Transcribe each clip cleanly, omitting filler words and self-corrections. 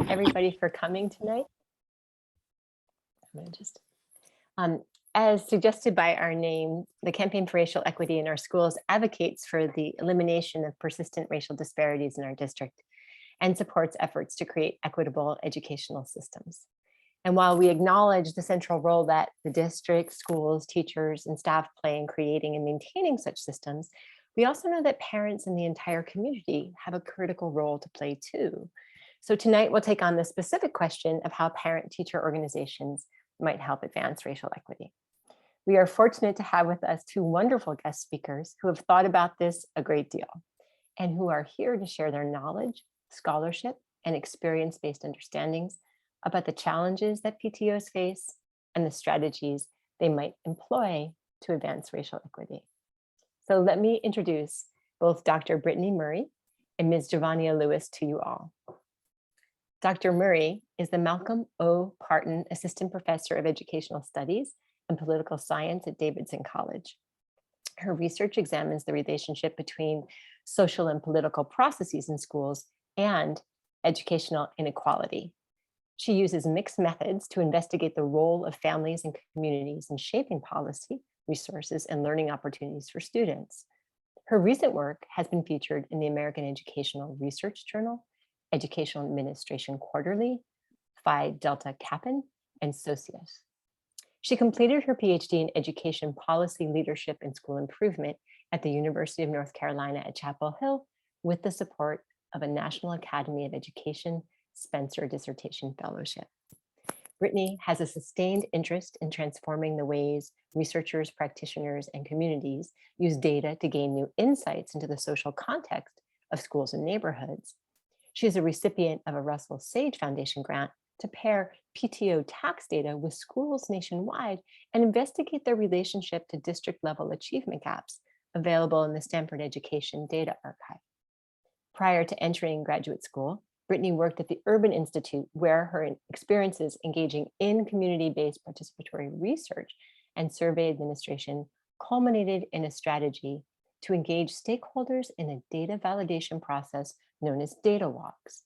everybody for coming tonight. I'm going to just, as suggested by our name, the Campaign for Racial Equity in our schools advocates for the elimination of persistent racial disparities in our district and supports efforts to create equitable educational systems. And while we acknowledge the central role that the district, schools, teachers, and staff play in creating and maintaining such systems, we also know that parents in the entire community have a critical role to play too. So tonight we'll take on the specific question of how parent-teacher organizations might help advance racial equity. We are fortunate to have with us two wonderful guest speakers who have thought about this a great deal and who are here to share their knowledge, scholarship, and experience-based understandings about the challenges that PTOs face and the strategies they might employ to advance racial equity. So let me introduce both Dr. Brittany Murray and Ms. Giovannia Lewis to you all. Dr. Murray is the Malcolm O. Parton Assistant Professor of Educational Studies and Political Science at Davidson College. Her research examines the relationship between social and political processes in schools and educational inequality. She uses mixed methods to investigate the role of families and communities in shaping policy, resources, and learning opportunities for students. Her recent work has been featured in the American Educational Research Journal, Educational Administration Quarterly, Phi Delta Kappan, and Socius. She completed her PhD in Education Policy Leadership and School Improvement at the University of North Carolina at Chapel Hill with the support of a National Academy of Education Spencer Dissertation Fellowship. Brittany has a sustained interest in transforming the ways researchers, practitioners, and communities use data to gain new insights into the social context of schools and neighborhoods. She is a recipient of a Russell Sage Foundation grant to pair PTO tax data with schools nationwide and investigate their relationship to district-level achievement gaps available in the Stanford Education Data Archive. Prior to entering graduate school, Brittany worked at the Urban Institute, where her experiences engaging in community-based participatory research and survey administration culminated in a strategy to engage stakeholders in a data validation process known as data walks.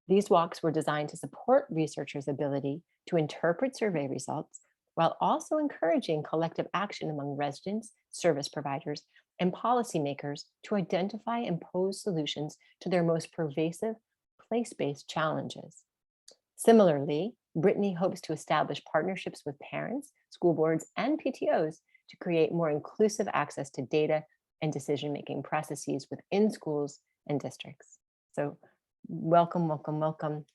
These walks were designed to support researchers' ability to interpret survey results while also encouraging collective action among residents, service providers, and policymakers to identify and pose solutions to their most pervasive place-based challenges. Similarly, Brittany hopes to establish partnerships with parents, school boards, and PTOs to create more inclusive access to data and decision-making processes within schools and districts. So welcome, welcome, welcome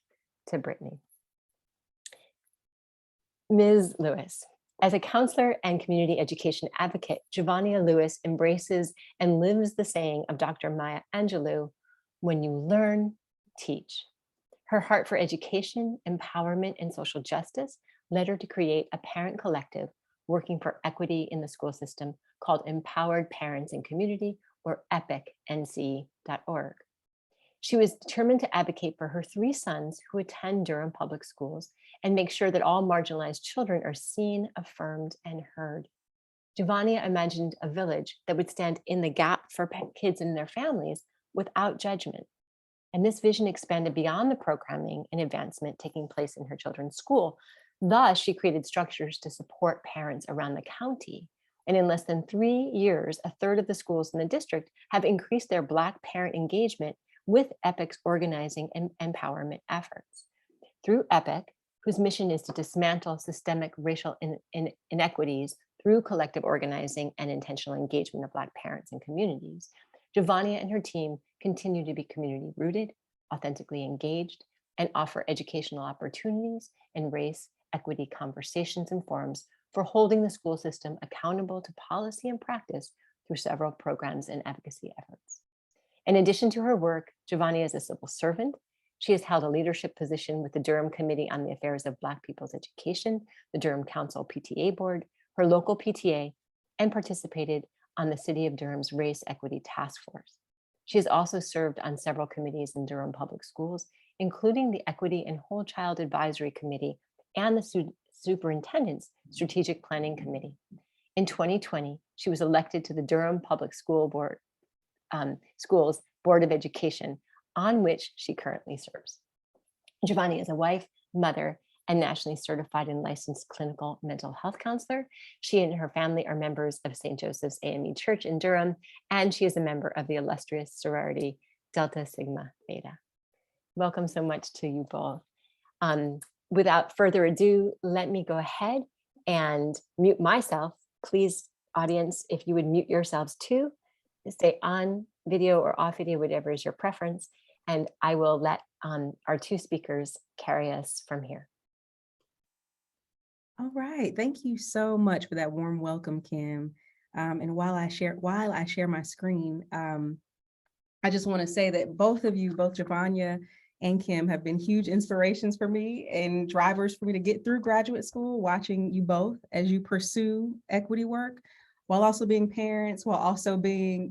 to Brittany. Ms. Lewis, as a counselor and community education advocate, Giovannia Lewis embraces and lives the saying of Dr. Maya Angelou, when you learn, teach. Her heart for education, empowerment, and social justice led her to create a parent collective working for equity in the school system called Empowered Parents and Community, or EPICNC.org. She was determined to advocate for her 3 sons who attend Durham public schools and make sure that all marginalized children are seen, affirmed, and heard. Giovannia imagined a village that would stand in the gap for kids and their families without judgment. And this vision expanded beyond the programming and advancement taking place in her children's school. Thus, she created structures to support parents around the county. And in less than 3 years, a third of the schools in the district have increased their Black parent engagement with EPIC's organizing and empowerment efforts. Through EPIC, whose mission is to dismantle systemic racial inequities through collective organizing and intentional engagement of Black parents and communities, Giovannia and her team continue to be community rooted, authentically engaged, and offer educational opportunities and race equity conversations and forums for holding the school system accountable to policy and practice through several programs and advocacy efforts. In addition to her work, Giovannia is a civil servant. She has held a leadership position with the Durham Committee on the Affairs of Black People's Education, the Durham Council PTA Board, her local PTA, and participated on the City of Durham's Race Equity Task Force. She has also served on several committees in Durham Public Schools, including the Equity and Whole Child Advisory Committee and the Superintendent's Strategic Planning Committee. In 2020, she was elected to the Durham Public Schools Board of Education, on which she currently serves. Giovanni is a wife, mother, and nationally certified and licensed clinical mental health counselor. She and her family are members of St. Joseph's AME Church in Durham, and she is a member of the illustrious sorority Delta Sigma Theta. Welcome so much to you both. Without further ado, let me go ahead and mute myself. Please, audience, if you would mute yourselves too, stay on video or off video, whatever is your preference, and I will let our two speakers carry us from here. All right, thank you so much for that warm welcome, Kim. And while I share my screen, I just want to say that both of you, both Giovanna and Kim, have been huge inspirations for me and drivers for me to get through graduate school, watching you both as you pursue equity work, while also being parents, while also being,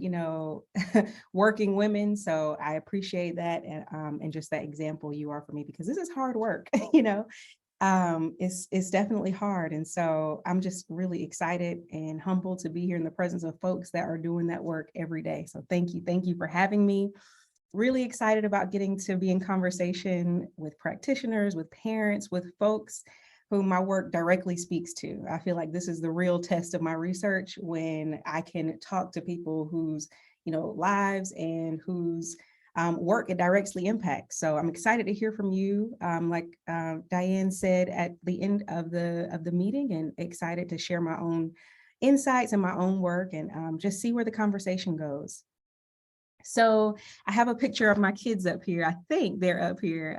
working women. So I appreciate that, and just that example you are for me, because this is hard work, it's definitely hard. And so I'm just really excited and humbled to be here in the presence of folks that are doing that work every day. So thank you for having me. Really excited about getting to be in conversation with practitioners, with parents, with folks whom my work directly speaks to. I feel like this is the real test of my research, when I can talk to people whose, lives and whose work it directly impacts. So I'm excited to hear from you, like Diane said at the end of the meeting, and excited to share my own insights and my own work, and just see where the conversation goes. So I have a picture of my kids up here. I think they're up here.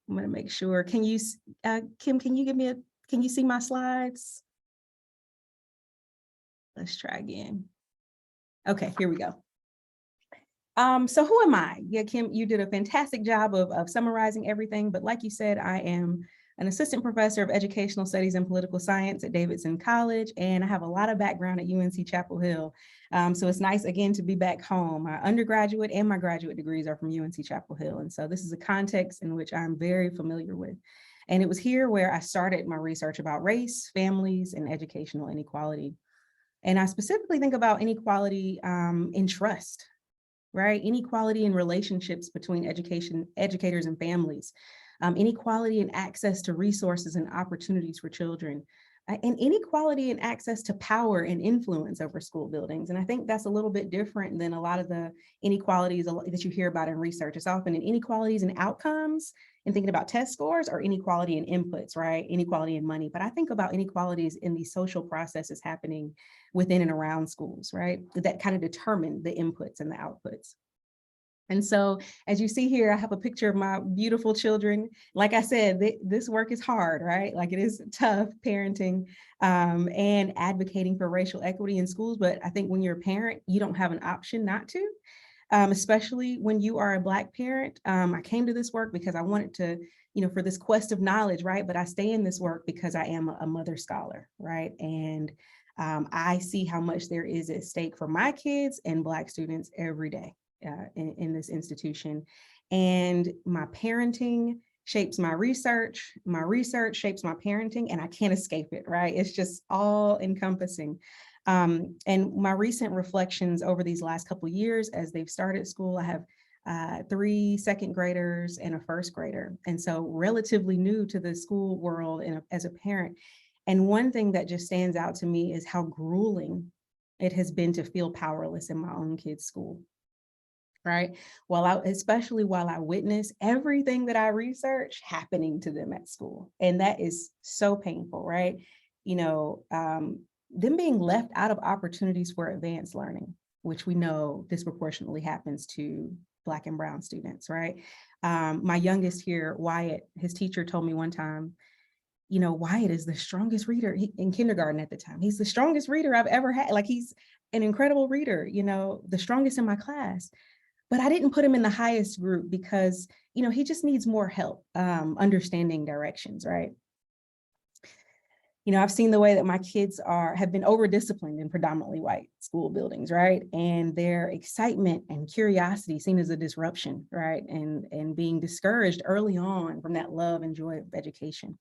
I'm gonna make sure. Can you, Kim, can you see my slides? Let's try again. Okay, here we go. So who am I? Yeah, Kim, you did a fantastic job of summarizing everything, but like you said, I am an assistant professor of educational studies and political science at Davidson College, and I have a lot of background at UNC Chapel Hill. So it's nice, again, to be back home. My undergraduate and my graduate degrees are from UNC Chapel Hill, and so this is a context in which I'm very familiar with. And it was here where I started my research about race, families, and educational inequality. And I specifically think about inequality in trust, right? Inequality in relationships between educators and families, inequality in access to resources and opportunities for children, and inequality in access to power and influence over school buildings. And I think that's a little bit different than a lot of the inequalities that you hear about in research. It's often in inequalities in outcomes and thinking about test scores, or inequality in inputs, right? Inequality in money. But I think about inequalities in these social processes happening within and around schools, right? That kind of determine the inputs and the outputs. And so, as you see here, I have a picture of my beautiful children. Like I said, this work is hard, right? Like, it is tough parenting and advocating for racial equity in schools. But I think when you're a parent, you don't have an option not to, especially when you are a Black parent. I came to this work because I wanted to, for this quest of knowledge, right? But I stay in this work because I am a mother scholar, right? And I see how much there is at stake for my kids and Black students every day. In this institution. And my parenting shapes my research shapes my parenting, and I can't escape it, right? It's just all encompassing. And my recent reflections over these last couple of years as they've started school, I have 3 second graders and a first grader. And so relatively new to the school world and as a parent. And one thing that just stands out to me is how grueling it has been to feel powerless in my own kids' school. Right. Especially while I witness everything that I research happening to them at school. And that is so painful, right? Them being left out of opportunities for advanced learning, which we know disproportionately happens to Black and Brown students, right? My youngest here, Wyatt, his teacher told me one time, Wyatt is the strongest reader in kindergarten at the time. He's the strongest reader I've ever had. Like, he's an incredible reader, the strongest in my class. But I didn't put him in the highest group because, he just needs more help understanding directions, right? I've seen the way that my kids have been over-disciplined in predominantly white school buildings, right? And their excitement and curiosity seen as a disruption, right? And being discouraged early on from that love and joy of education.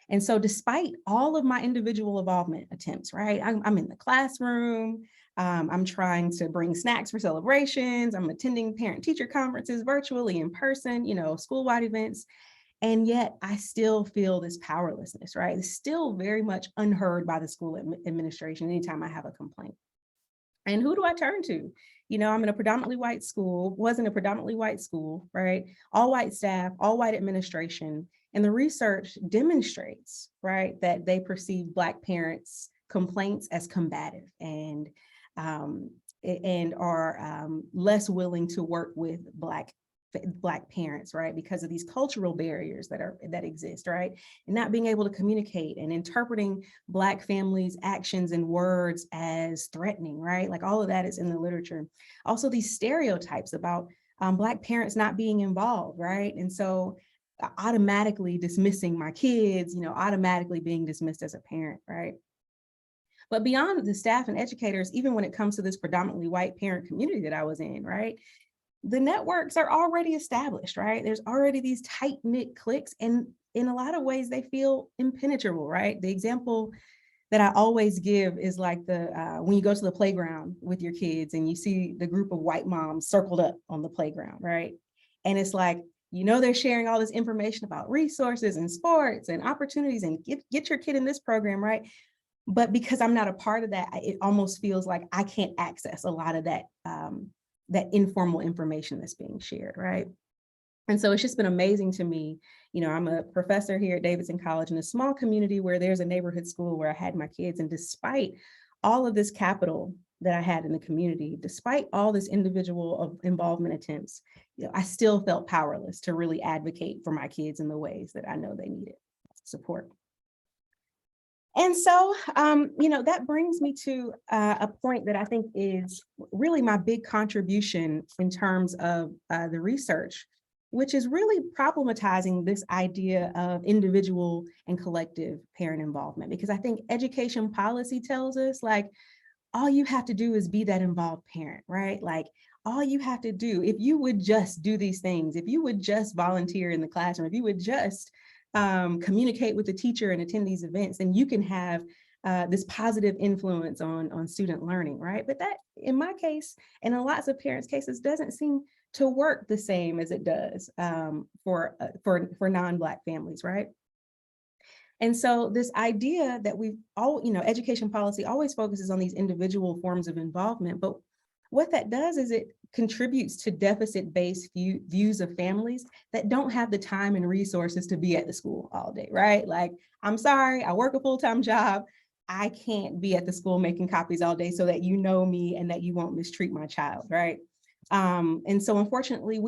And so despite all of my individual involvement attempts, right? I'm in the classroom, I'm trying to bring snacks for celebrations. I'm attending parent-teacher conferences virtually, in person, school-wide events. And yet I still feel this powerlessness, right? It's still very much unheard by the school administration anytime I have a complaint. And who do I turn to? I'm in a predominantly white school, was in a predominantly white school, right? All white staff, all white administration. And the research demonstrates, right, that they perceive Black parents' complaints as combative and are less willing to work with Black parents, right, because of these cultural barriers that exist, right, and not being able to communicate and interpreting Black families' actions and words as threatening, right, like all of that is in the literature. Also, these stereotypes about Black parents not being involved, right, and so automatically dismissing my kids, automatically being dismissed as a parent, right. But beyond the staff and educators, even when it comes to this predominantly white parent community that I was in, right, the networks are already established, right? There's already these tight-knit cliques, and in a lot of ways, they feel impenetrable, right? The example that I always give is like when you go to the playground with your kids and you see the group of white moms circled up on the playground, right? And it's like, they're sharing all this information about resources and sports and opportunities and get your kid in this program, right? But because I'm not a part of that, it almost feels like I can't access a lot of that informal information that's being shared, right? And so it's just been amazing to me. I'm a professor here at Davidson College in a small community where there's a neighborhood school where I had my kids. And despite all of this capital that I had in the community, despite all this individual involvement attempts, I still felt powerless to really advocate for my kids in the ways that I know they needed support. And so, that brings me to a point that I think is really my big contribution in terms of the research, which is really problematizing this idea of individual and collective parent involvement. Because I think education policy tells us, like, all you have to do is be that involved parent, right? Like, all you have to do, if you would just do these things, if you would just volunteer in the classroom, if you would just communicate with the teacher and attend these events, then you can have this positive influence on student learning, right? But that, in my case, and in lots of parents' cases, doesn't seem to work the same as it does for non-Black families, right? And so this idea that education policy always focuses on these individual forms of involvement, but what that does is it contributes to deficit-based views of families that don't have the time and resources to be at the school all day, right? Like, I'm sorry, I work a full-time job. I can't be at the school making copies all day so that you know me and that you won't mistreat my child, right? And so unfortunately,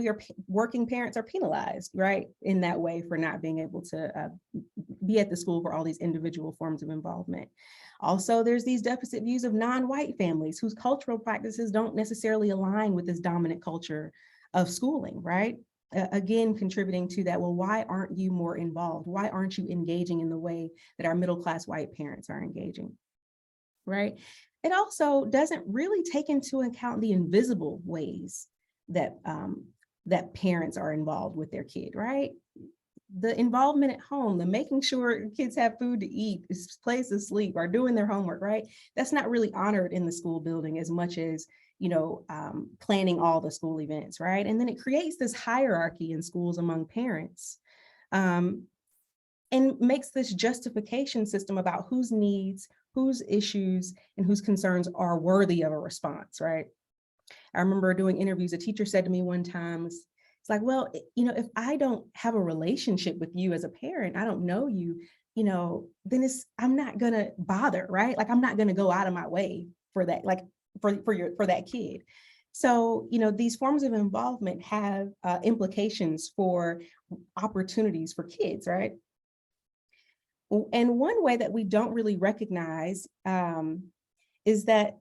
working parents are penalized, right, in that way for not being able to be at the school for all these individual forms of involvement. Also, there's these deficit views of non-white families whose cultural practices don't necessarily align with this dominant culture of schooling, right? Again, contributing to that, well, why aren't you more involved? Why aren't you engaging in the way that our middle-class white parents are engaging, right? It also doesn't really take into account the invisible ways that that parents are involved with their kid, right? The involvement at home, the making sure kids have food to eat, place to sleep, are doing their homework, right? That's not really honored in the school building as much as, planning all the school events, right? And then it creates this hierarchy in schools among parents and makes this justification system about whose needs, whose issues, and whose concerns are worthy of a response, right? I remember doing interviews, a teacher said to me one time, it's like, well, if I don't have a relationship with you as a parent, I don't know you, then I'm not gonna bother, right? Like, I'm not gonna go out of my way for that, like for that kid. So, these forms of involvement have implications for opportunities for kids, right? And one way that we don't really recognize is that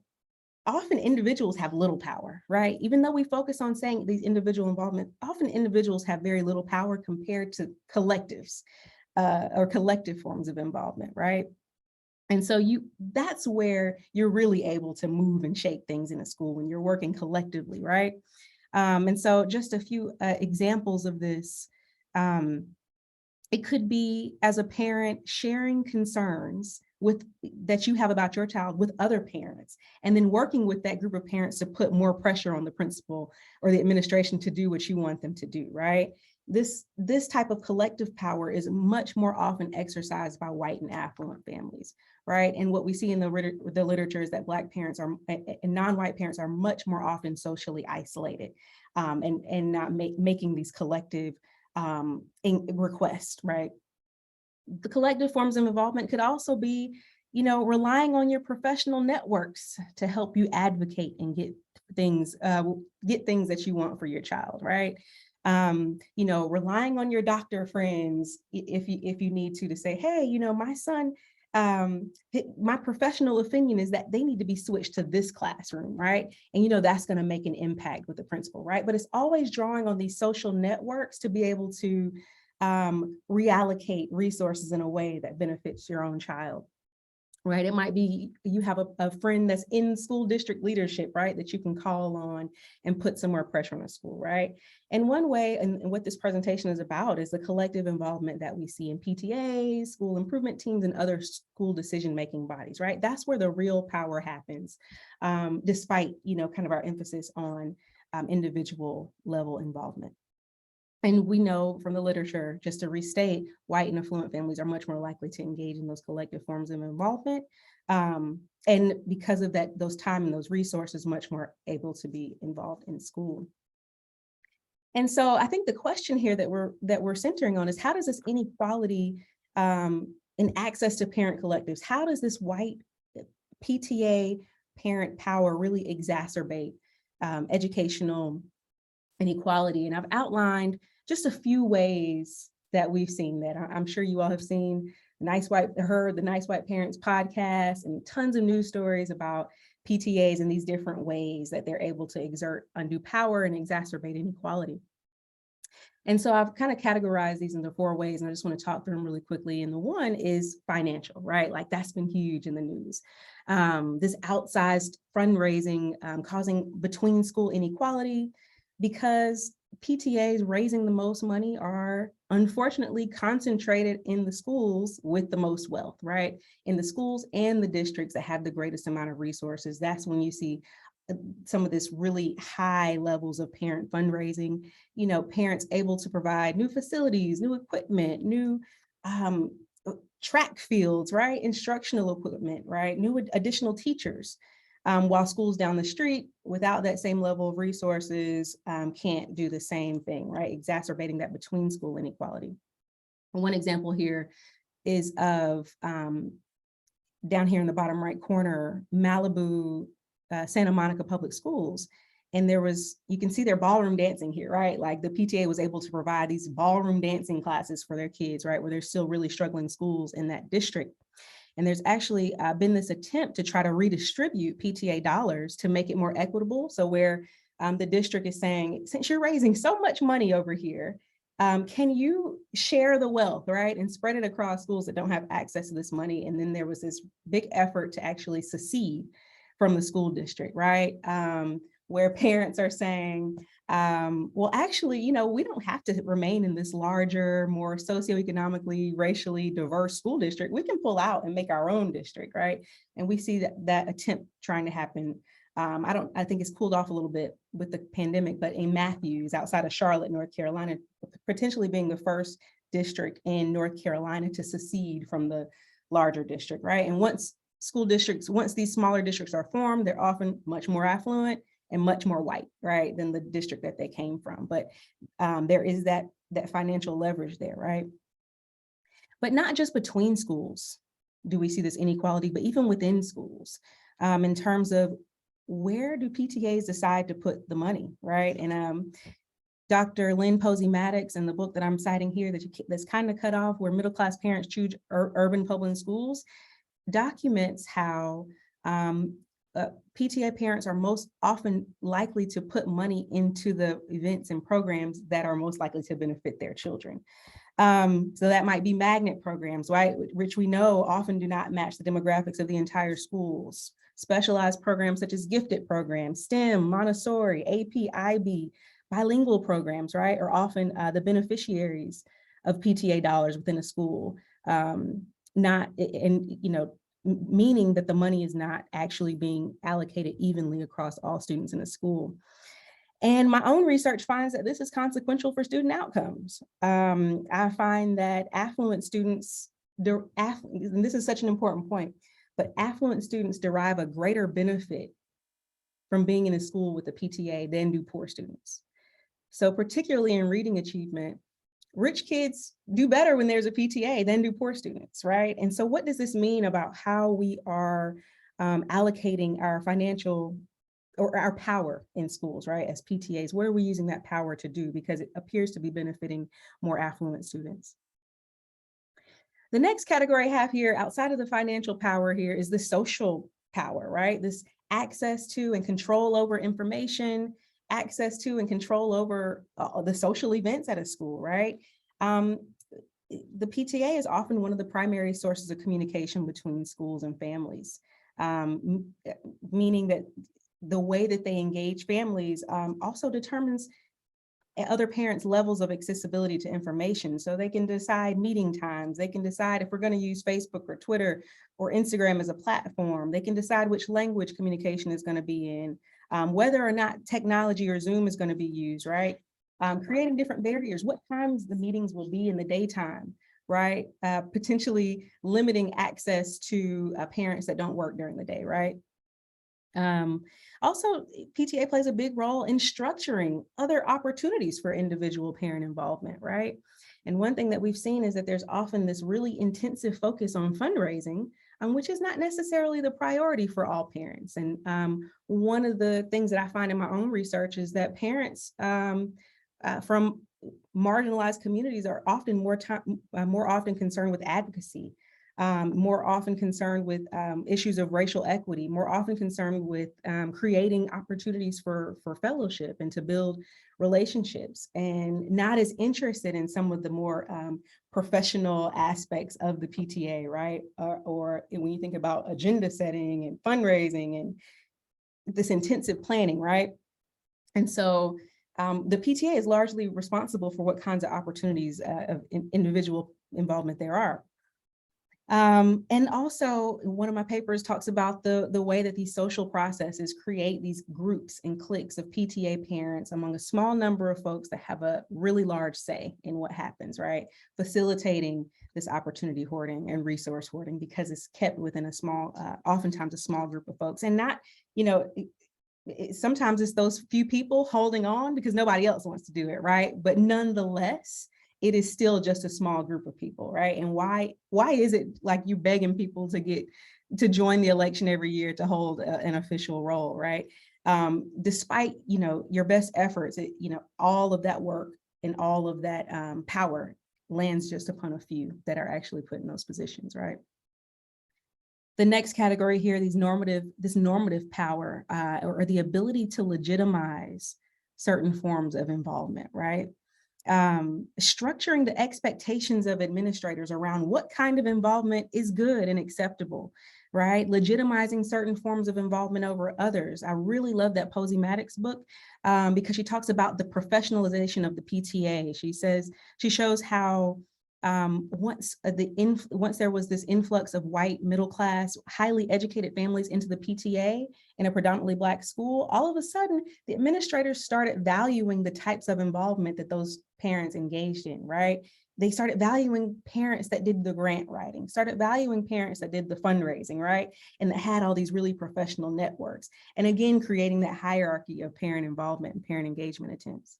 often individuals have little power, right? Even though we focus on saying these individual involvement, often individuals have very little power compared to collectives or collective forms of involvement, right? And so that's where you're really able to move and shape things in a school when you're working collectively, right? And so just a few examples of this. It could be, as a parent, sharing concerns that you have about your child with other parents, and then working with that group of parents to put more pressure on the principal or the administration to do what you want them to do, right? This type of collective power is much more often exercised by white and affluent families, right? And what we see in the literature is that Black parents are and non-white parents are much more often socially isolated, and not making these collective requests, right? The collective forms of involvement could also be, relying on your professional networks to help you advocate and get things that you want for your child, right? Relying on your doctor friends if you need to say, hey, my son, my professional opinion is that they need to be switched to this classroom, right? And that's going to make an impact with the principal, right? But it's always drawing on these social networks to be able to reallocate resources in a way that benefits your own child, right? It might be you have a friend that's in school district leadership, right, that you can call on and put some more pressure on the school, right? And one way, and what this presentation is about, is the collective involvement that we see in PTAs, school improvement teams, and other school decision-making bodies, right? That's where the real power happens, despite, kind of our emphasis on individual level involvement. And we know from the literature, just to restate, white and affluent families are much more likely to engage in those collective forms of involvement. And because of that, those time and those resources, much more able to be involved in school. And so I think the question here that we're centering on is, how does this inequality in access to parent collectives, how does this white PTA parent power really exacerbate educational inequality? And I've outlined just a few ways that we've seen that. I'm sure you all have seen the Nice White Parents podcast and tons of news stories about PTAs and these different ways that they're able to exert undue power and exacerbate inequality. And so I've kind of categorized these into 4 ways, and I just want to talk through them really quickly. And the one is financial, right? Like that's been huge in the news. This outsized fundraising causing between school inequality, because PTAs raising the most money are unfortunately concentrated in the schools with the most wealth, right? In the schools and the districts that have the greatest amount of resources. That's when you see some of this really high levels of parent fundraising, parents able to provide new facilities, new equipment, new track fields, right? Instructional equipment, right? New additional teachers. While schools down the street without that same level of resources can't do the same thing, right? Exacerbating that between school inequality. One example here is of down here in the bottom right corner, Malibu, Santa Monica Public Schools. And you can see their ballroom dancing here, right? Like the PTA was able to provide these ballroom dancing classes for their kids, right? Where there's still really struggling schools in that district. And there's actually been this attempt to try to redistribute PTA dollars to make it more equitable. So where the district is saying, since you're raising so much money over here, can you share the wealth, right? And spread it across schools that don't have access to this money. And then there was this big effort to actually secede from the school district, right? Where parents are saying, well, actually, we don't have to remain in this larger, more socioeconomically, racially diverse school district. We can pull out and make our own district, right? And we see that attempt trying to happen. I think it's cooled off a little bit with the pandemic, but in Matthews, outside of Charlotte, North Carolina, potentially being the first district in North Carolina to secede from the larger district, right? And once these smaller districts are formed, they're often much more affluent and much more white, right, than the district that they came from. But there is that financial leverage there, right? But not just between schools do we see this inequality, but even within schools, in terms of where do PTAs decide to put the money, right? And Dr. Lynn Posey Maddox, in the book that I'm citing here, that's kind of cut off, where middle-class parents choose urban public schools, documents how PTA parents are most often likely to put money into the events and programs that are most likely to benefit their children. So that might be magnet programs, right? Which we know often do not match the demographics of the entire schools. Specialized programs such as gifted programs, STEM, Montessori, AP, IB, bilingual programs, right, are often the beneficiaries of PTA dollars within a school. meaning that the money is not actually being allocated evenly across all students in a school. And my own research finds that this is consequential for student outcomes. I find that affluent students, and this is such an important point, but affluent students derive a greater benefit from being in a school with a PTA than do poor students. So particularly in reading achievement, rich kids do better when there's a PTA than do poor students, right? And so what does this mean about how we are allocating our financial or our power in schools, right? As PTAs, what are we using that power to do? Because it appears to be benefiting more affluent students. The next category I have here outside of the financial power here is the social power, right? This access to and control over information, access to and control over the social events at a school, right? The PTA is often one of the primary sources of communication between schools and families, meaning that the way that they engage families also determines other parents' levels of accessibility to information. So they can decide meeting times. They can decide if we're going to use Facebook or Twitter or Instagram as a platform. They can decide which language communication is going to be in, whether or not technology or Zoom is going to be used, right? Creating different barriers, what times the meetings will be in the daytime, right? Potentially limiting access to parents that don't work during the day, right? Also, PTA plays a big role in structuring other opportunities for individual parent involvement, right? And one thing that we've seen is that there's often this really intensive focus on fundraising, which is not necessarily the priority for all parents. And one of the things that I find in my own research is that parents from marginalized communities are often more often concerned with advocacy, more often concerned with issues of racial equity, more often concerned with creating opportunities for fellowship and to build relationships, and not as interested in some of the more professional aspects of the PTA, right? Or when you think about agenda setting and fundraising and this intensive planning, right? And so the PTA is largely responsible for what kinds of opportunities of individual involvement there are. And also one of my papers talks about the way that these social processes create these groups and cliques of PTA parents among a small number of folks that have a really large say in what happens, right? Facilitating this opportunity hoarding and resource hoarding because it's kept within a small, oftentimes a small group of folks, and not, you know, sometimes it's those few people holding on because nobody else wants to do it, right? But nonetheless, it is still just a small group of people, right? And why is it like you begging people to join the election every year to hold an official role, right? Despite, you know, your best efforts, you know, all of that work and all of that power lands just upon a few that are actually put in those positions, right? The next category here, this normative power or the ability to legitimize certain forms of involvement, right? Structuring the expectations of administrators around what kind of involvement is good and acceptable, right? Legitimizing certain forms of involvement over others. I really love that Posey Maddox book because she talks about the professionalization of the PTA. She shows how once there was this influx of white, middle class, highly educated families into the PTA in a predominantly Black school, all of a sudden the administrators started valuing the types of involvement that those parents engaged in, right? They started valuing parents that did the grant writing, started valuing parents that did the fundraising, right? And that had all these really professional networks. And again, creating that hierarchy of parent involvement and parent engagement attempts.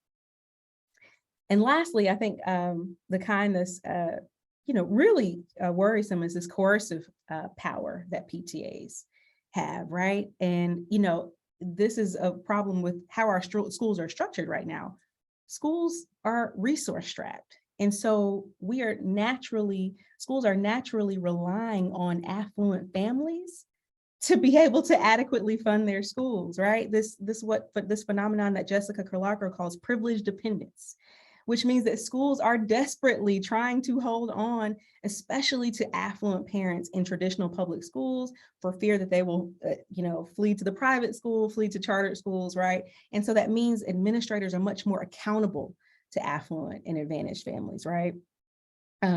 And lastly, I think the kind that's really worrisome is this coercive power that PTAs have, right? And this is a problem with how our schools are structured right now. Schools are resource strapped, and so schools are naturally relying on affluent families to be able to adequately fund their schools, right? This phenomenon that Jessica Carlarco calls privilege dependence, which means that schools are desperately trying to hold on, especially to affluent parents in traditional public schools, for fear that they will, flee to the private school, flee to chartered schools, right? And so that means administrators are much more accountable to affluent and advantaged families, right?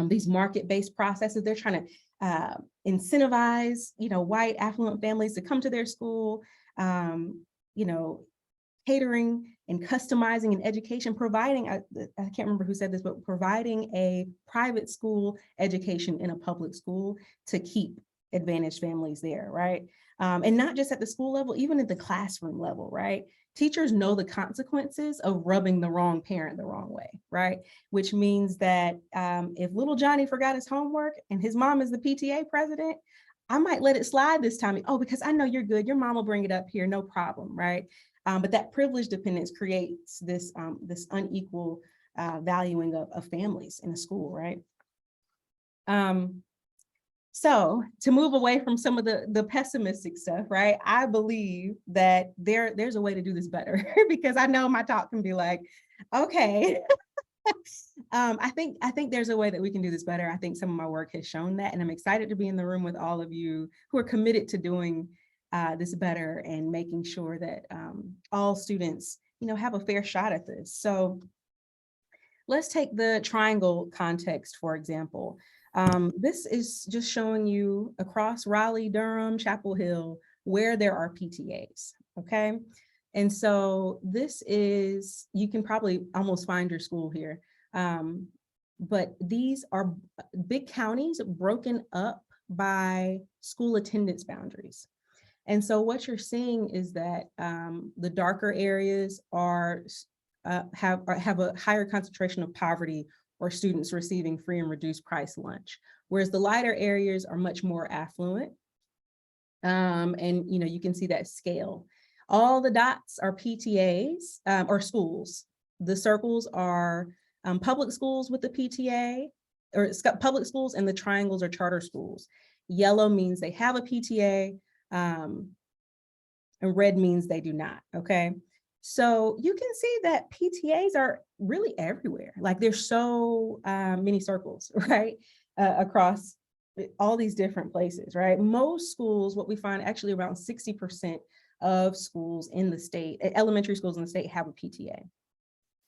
these market-based processes. They're trying to incentivize, white affluent families to come to their school, you know, catering and customizing and education, providing, I can't remember who said this, but providing a private school education in a public school to keep advantaged families there, right? And not just at the school level, even at the classroom level, right? Teachers know the consequences of rubbing the wrong parent the wrong way, right? Which means that if little Johnny forgot his homework and his mom is the PTA president, I might let it slide this time. Oh, because I know you're good. Your mom will bring it up here, no problem, right? But that privilege dependence creates this unequal valuing of families in a school, right? So to move away from some of the pessimistic stuff, right? I believe that there's a way to do this better because I know my talk can be like, okay. I think there's a way that we can do this better. I think some of my work has shown that, and I'm excited to be in the room with all of you who are committed to doing this better and making sure that all students, have a fair shot at this. So let's take the triangle context, for example. This is just showing you across Raleigh, Durham, Chapel Hill, where there are PTAs, okay? And so this is, you can probably almost find your school here. But these are big counties broken up by school attendance boundaries. And so what you're seeing is that the darker areas have a higher concentration of poverty or students receiving free and reduced price lunch, whereas the lighter areas are much more affluent. And you can see that scale. All the dots are PTAs or schools. The circles are public schools with the PTA, or public schools, and the triangles are charter schools. Yellow means they have a PTA, and red means they do not, okay? So you can see that PTAs are really everywhere. Like there's so many circles, right? Across all these different places, right? Most schools, what we find actually around 60% of schools in the state, elementary schools in the state have a PTA.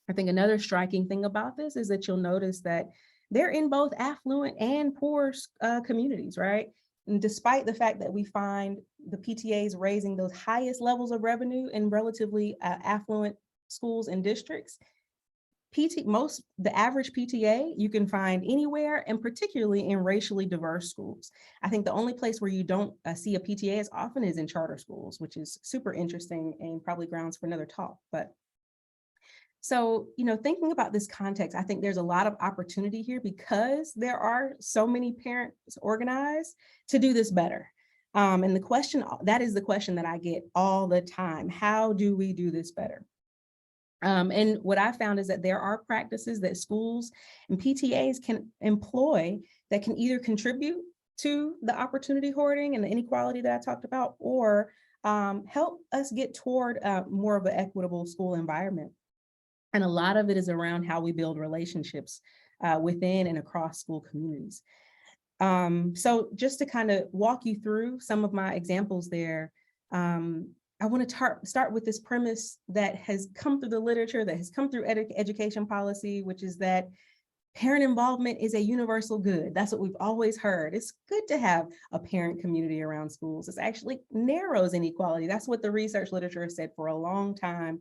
I think another striking thing about this is that you'll notice that they're in both affluent and poor communities, right? And despite the fact that we find the PTAs raising those highest levels of revenue in relatively affluent schools and districts, the average PTA you can find anywhere, and particularly in racially diverse schools. I think the only place where you don't see a PTA as often is in charter schools, which is super interesting and probably grounds for another talk. But so, thinking about this context, I think there's a lot of opportunity here because there are so many parents organized to do this better. And that is the question that I get all the time. How do we do this better? And what I found is that there are practices that schools and PTAs can employ that can either contribute to the opportunity hoarding and the inequality that I talked about, or help us get toward more of an equitable school environment. And a lot of it is around how we build relationships within and across school communities. So just to kind of walk you through some of my examples there, I want to start with this premise that has come through the literature, that has come through education policy, which is that parent involvement is a universal good. That's what we've always heard. It's good to have a parent community around schools. It actually narrows inequality. That's what the research literature has said for a long time.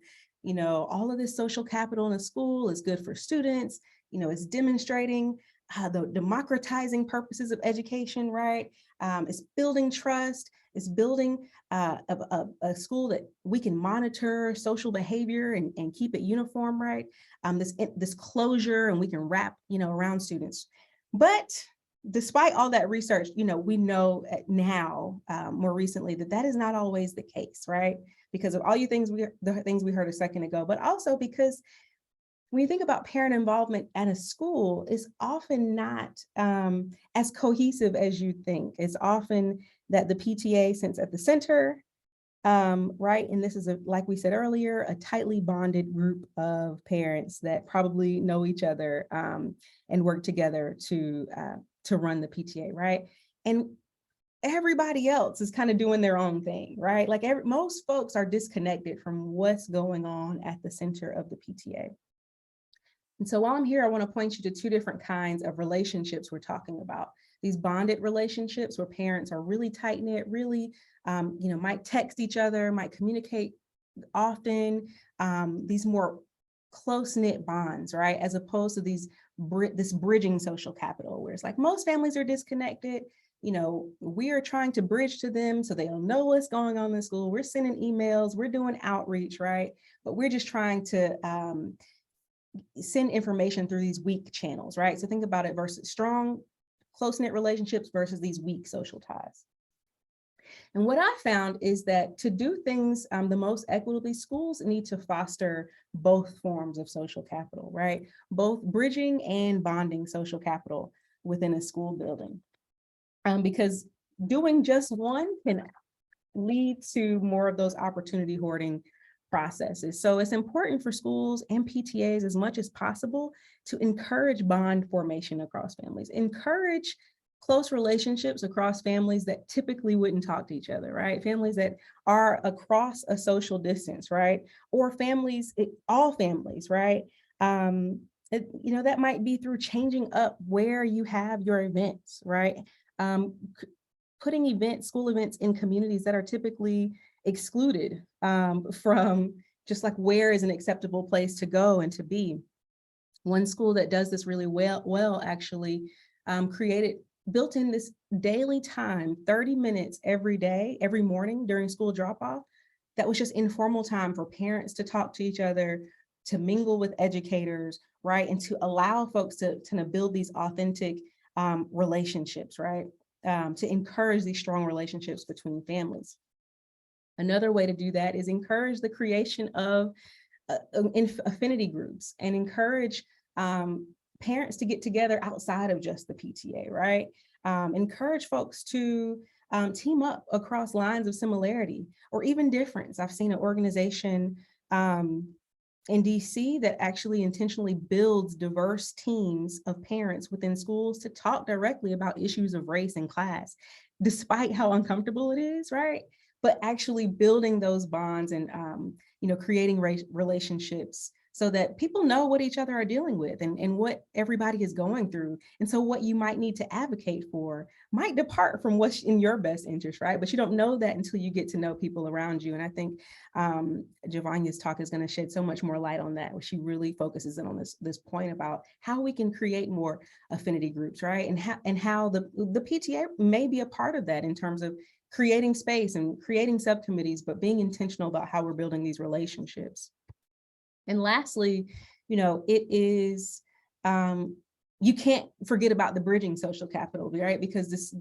All of this social capital in a school is good for students. It's demonstrating the democratizing purposes of education, right? It's building trust. It's building a school that we can monitor social behavior and keep it uniform, right? This closure, and we can wrap, around students. But despite all that research, we know now more recently that is not always the case, right? Because of all the things we heard a second ago, but also because when you think about parent involvement at a school, it's often not as cohesive as you think. It's often that the PTA sits at the center, right? And this is, like we said earlier, a tightly bonded group of parents that probably know each other and work together to run the PTA, right? And everybody else is kind of doing their own thing, right? Like most folks are disconnected from what's going on at the center of the PTA. And so while I'm here, I want to point you to two different kinds of relationships we're talking about. These bonded relationships where parents are really tight knit, really, might text each other, might communicate often, these more close knit bonds, right? As opposed to this bridging social capital where it's like most families are disconnected. We are trying to bridge to them so they'll know what's going on in school. We're sending emails, we're doing outreach, right? But we're just trying to send information through these weak channels, right? So think about it versus strong, close-knit relationships versus these weak social ties. And what I found is that to do things the most equitably, schools need to foster both forms of social capital, right? Both bridging and bonding social capital within a school building. Because doing just one can lead to more of those opportunity hoarding processes. So it's important for schools and PTAs as much as possible to encourage bond formation across families, encourage close relationships across families that typically wouldn't talk to each other, right? Families that are across a social distance, right? Or families, all families, right? That might be through changing up where you have your events, right? Putting school events in communities that are typically excluded from just like where is an acceptable place to go and to be. One school that does this really well actually built in this daily time, 30 minutes every day, every morning during school drop-off. That was just informal time for parents to talk to each other, to mingle with educators, right? And to allow folks to kind of build these authentic relationships, right? To encourage these strong relationships between families. Another way to do that is encourage the creation of affinity groups and encourage parents to get together outside of just the PTA, right? Encourage folks to team up across lines of similarity or even difference. I've seen an organization in DC that actually intentionally builds diverse teams of parents within schools to talk directly about issues of race and class, despite how uncomfortable it is, right? But actually building those bonds and creating relationships so that people know what each other are dealing with and what everybody is going through. And so what you might need to advocate for might depart from what's in your best interest, right? But you don't know that until you get to know people around you. And I think Javonya's talk is going to shed so much more light on that, where she really focuses in on this point about how we can create more affinity groups, right? And how the PTA may be a part of that in terms of creating space and creating subcommittees, but being intentional about how we're building these relationships. And lastly, it is, you can't forget about the bridging social capital, right? Because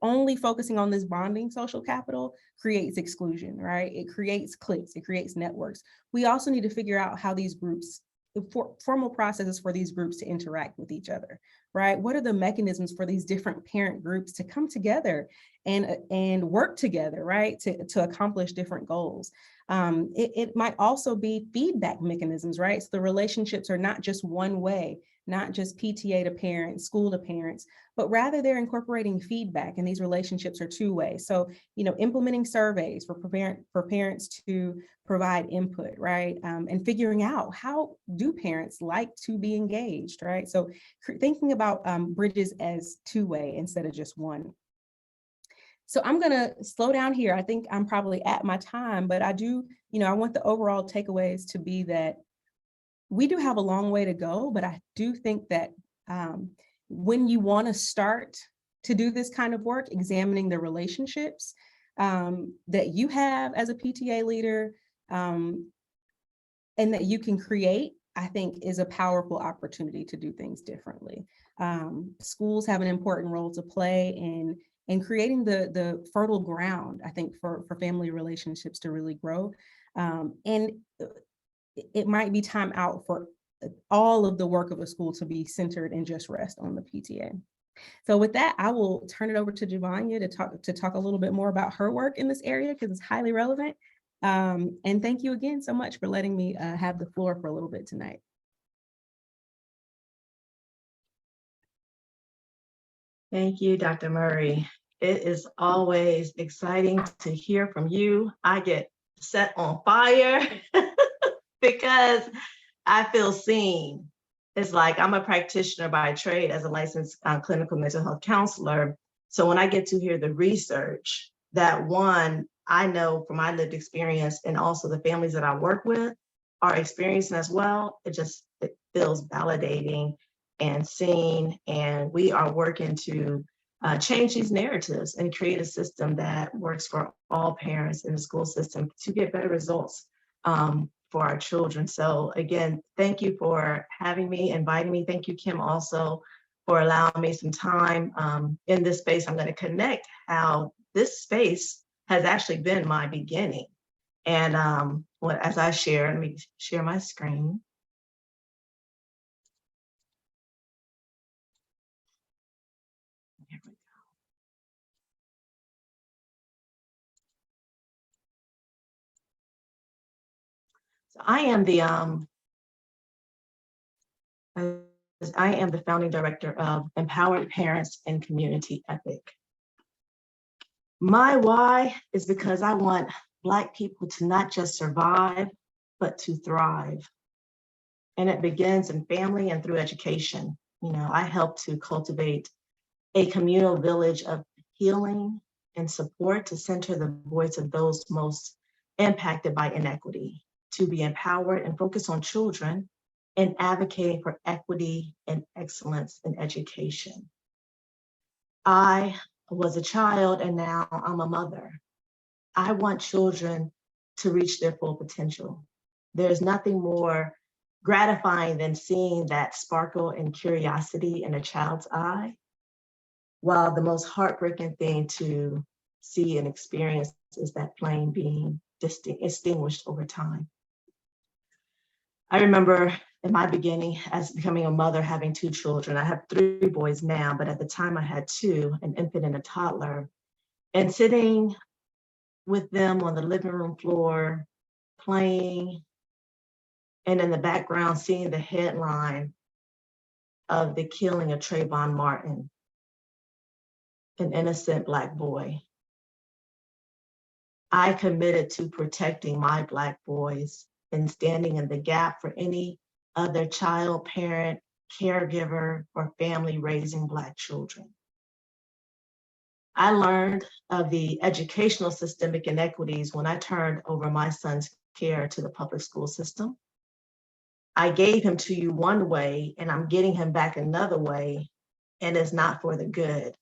only focusing on this bonding social capital creates exclusion, right? It creates cliques, it creates networks. We also need to figure out how these groups, formal processes for these groups to interact with each other, right? What are the mechanisms for these different parent groups to come together and work together, right? To accomplish different goals. It might also be feedback mechanisms, right? So the relationships are not just one way, not just PTA to parents, school to parents, but rather they're incorporating feedback, and these relationships are two-way. So, implementing surveys for parents to provide input, right? And figuring out how do parents like to be engaged, right? So thinking about bridges as two-way instead of just one. So I'm going to slow down here. I think I'm probably at my time, but I do, I want the overall takeaways to be that we do have a long way to go, but I do think that when you want to start to do this kind of work, examining the relationships that you have as a PTA leader and that you can create, I think is a powerful opportunity to do things differently. Schools have an important role to play in creating the fertile ground, I think, for family relationships to really grow. And it might be time out for all of the work of a school to be centered and just rest on the PTA. So with that, I will turn it over to Javonya to talk a little bit more about her work in this area because it's highly relevant. And thank you again so much for letting me have the floor for a little bit tonight. Thank you, Dr. Murray. It is always exciting to hear from you. I get set on fire because I feel seen. It's like I'm a practitioner by trade as a licensed clinical mental health counselor. So when I get to hear the research, that one, I know from my lived experience and also the families that I work with are experiencing as well, it feels validating and seen. And we are working to change these narratives and create a system that works for all parents in the school system to get better results for our children. So again, thank you for having me, inviting me. Thank you, Kim, also for allowing me some time in this space. I'm going to connect how this space has actually been my beginning. And as I share, let me share my screen. Here we go. So I am the founding director of Empowered Parents and Community Epic. My why is because I want Black people to not just survive, but to thrive. And it begins in family and through education. You know, I help to cultivate a communal village of healing and support to center the voice of those most impacted by inequity, to be empowered and focus on children and advocating for equity and excellence in education. I was a child and now I'm a mother. I want children to reach their full potential. There's nothing more gratifying than seeing that sparkle and curiosity in a child's eye, while the most heartbreaking thing to see and experience is that flame being extinguished over time. I remember in my beginning as becoming a mother, having 2 children. I have 3 boys now, but at the time I had 2, an infant and a toddler, and sitting with them on the living room floor, playing, and in the background, seeing the headline of the killing of Trayvon Martin, an innocent Black boy. I committed to protecting my Black boys and standing in the gap for any other child, parent, caregiver, or family raising Black children. I learned of the educational systemic inequities when I turned over my son's care to the public school system. I gave him to you one way and I'm getting him back another way, and it's not for the good.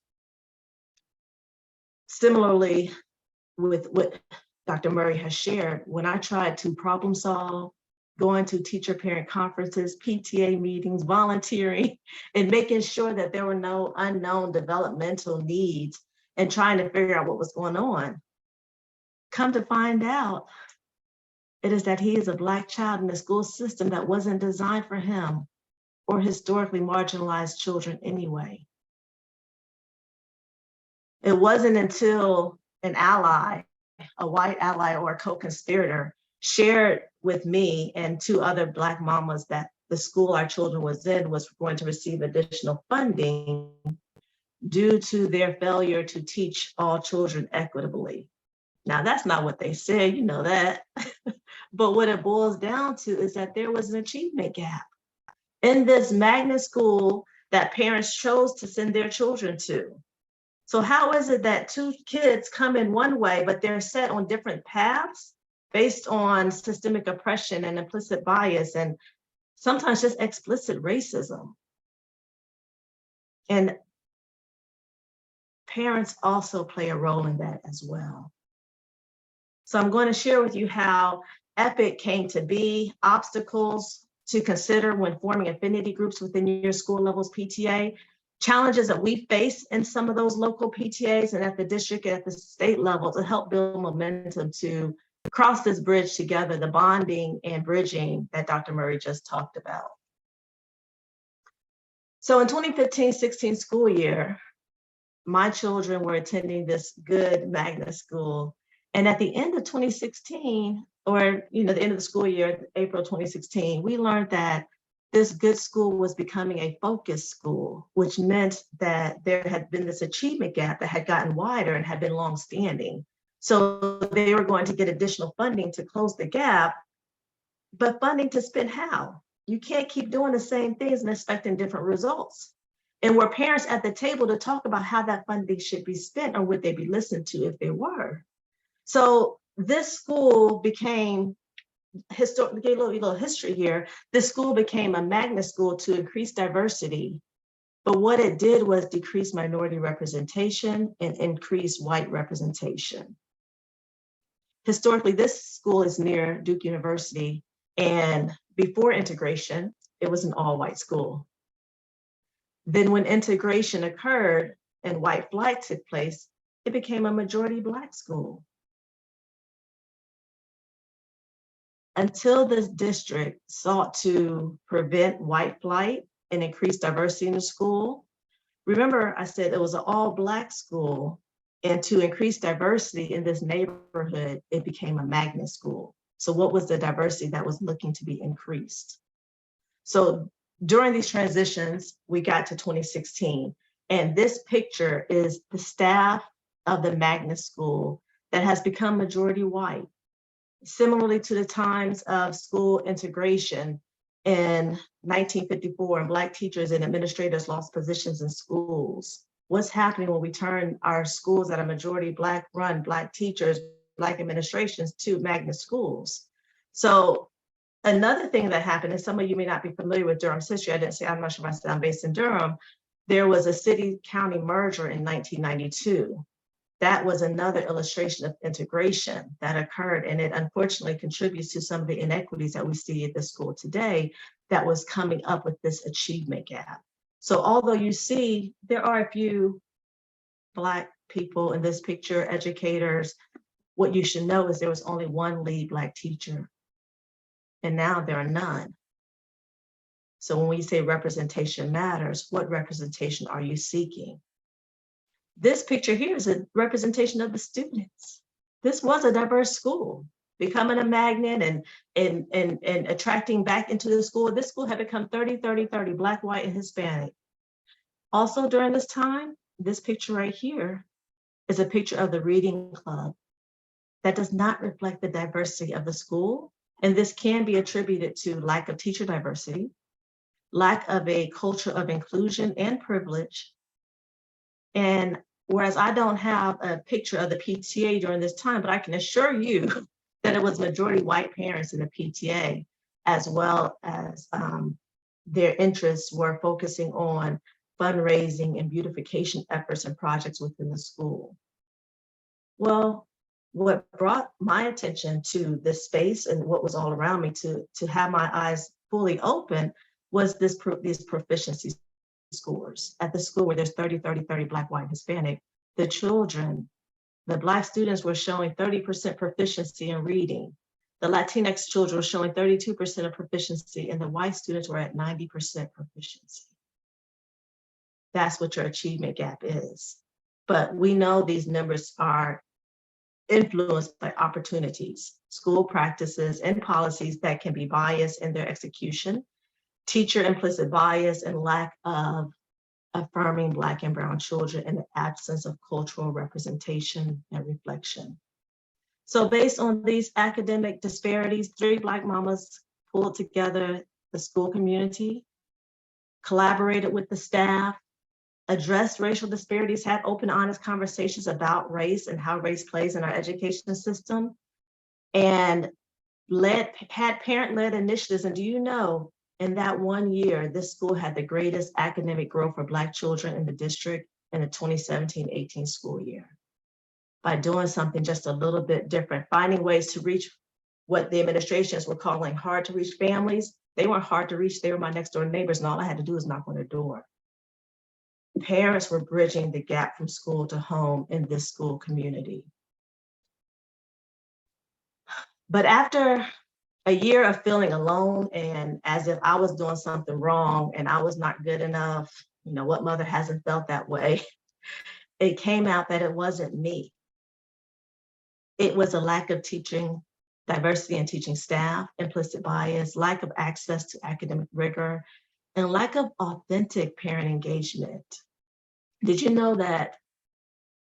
Similarly, with what Dr. Murray has shared, when I tried to problem solve, going to teacher-parent conferences, PTA meetings, volunteering, and making sure that there were no unknown developmental needs and trying to figure out what was going on, come to find out, it is that he is a Black child in a school system that wasn't designed for him or historically marginalized children anyway. It wasn't until an ally, a white ally or a co-conspirator, shared with me and 2 other Black mamas that the school our children was in was going to receive additional funding due to their failure to teach all children equitably. Now, that's not what they said, you know that. But what it boils down to is that there was an achievement gap in this magnet school that parents chose to send their children to. So how is it that 2 kids come in one way, but they're set on different paths based on systemic oppression and implicit bias and sometimes just explicit racism? And parents also play a role in that as well. So I'm going to share with you how EPIC came to be, obstacles to consider when forming affinity groups within your school levels PTA, challenges that we face in some of those local PTAs and at the district and at the state level to help build momentum to cross this bridge together, the bonding and bridging that Dr. Murray just talked about. So in 2015-16 school year, my children were attending this good magnet school. And at the end of 2016, or the end of the school year, April 2016, we learned that this good school was becoming a focus school, which meant that there had been this achievement gap that had gotten wider and had been longstanding. So they were going to get additional funding to close the gap, but funding to spend how? You can't keep doing the same things and expecting different results. And were parents at the table to talk about how that funding should be spent, or would they be listened to if they were? So this school became, historically, a little history here, this school became a magnet school to increase diversity. But what it did was decrease minority representation and increase white representation. Historically, this school is near Duke University, and before integration, it was an all-white school. Then when integration occurred and white flight took place, it became a majority Black school. Until this district sought to prevent white flight and increase diversity in the school, remember I said it was an all-Black school, and to increase diversity in this neighborhood, it became a magnet school. So what was the diversity that was looking to be increased? So during these transitions, we got to 2016, and this picture is the staff of the magnet school that has become majority white. Similarly to the times of school integration in 1954, and Black teachers and administrators lost positions in schools. What's happening when we turn our schools that are majority Black run, Black teachers, Black administrations to magnet schools? So another thing that happened, and some of you may not be familiar with Durham's history, I didn't say, I'm not sure if I said I'm based in Durham. There was a city-county merger in 1992. That was another illustration of integration that occurred, and it unfortunately contributes to some of the inequities that we see at the school today that was coming up with this achievement gap. So although you see there are a few Black people in this picture, educators, what you should know is there was only one lead Black teacher, and now there are none. So when we say representation matters, what representation are you seeking? This picture here is a representation of the students. This was a diverse school. Becoming a magnet and attracting back into the school, this school had become 30-30-30, Black, white, and Hispanic. Also during this time, this picture right here is a picture of the reading club that does not reflect the diversity of the school. And this can be attributed to lack of teacher diversity, lack of a culture of inclusion and privilege. And whereas I don't have a picture of the PTA during this time, but I can assure you that it was majority white parents in the PTA, as well as their interests were focusing on fundraising and beautification efforts and projects within the school. Well, what brought my attention to this space and what was all around me to have my eyes fully open was these proficiency scores. At the school where there's 30-30-30 Black, white, Hispanic, the children, the Black students were showing 30% proficiency in reading. The Latinx children were showing 32% of proficiency, and the white students were at 90% proficiency. That's what your achievement gap is. But we know these numbers are influenced by opportunities, school practices, and policies that can be biased in their execution, teacher implicit bias, and lack of affirming Black and brown children in the absence of cultural representation and reflection. So based on these academic disparities, 3 Black mamas pulled together the school community, collaborated with the staff, addressed racial disparities, had open, honest conversations about race and how race plays in our education system, and had parent-led initiatives. And do you know, in that 1 year, this school had the greatest academic growth for Black children in the district in the 2017-18 school year. By doing something just a little bit different, finding ways to reach what the administrations were calling hard to reach families. They weren't hard to reach, they were my next door neighbors, and all I had to do was knock on their door. Parents were bridging the gap from school to home in this school community. But after a year of feeling alone and as if I was doing something wrong and I was not good enough, you know, what mother hasn't felt that way? It came out that it wasn't me. It was a lack of teaching diversity in teaching staff, implicit bias, lack of access to academic rigor, and lack of authentic parent engagement. Did you know that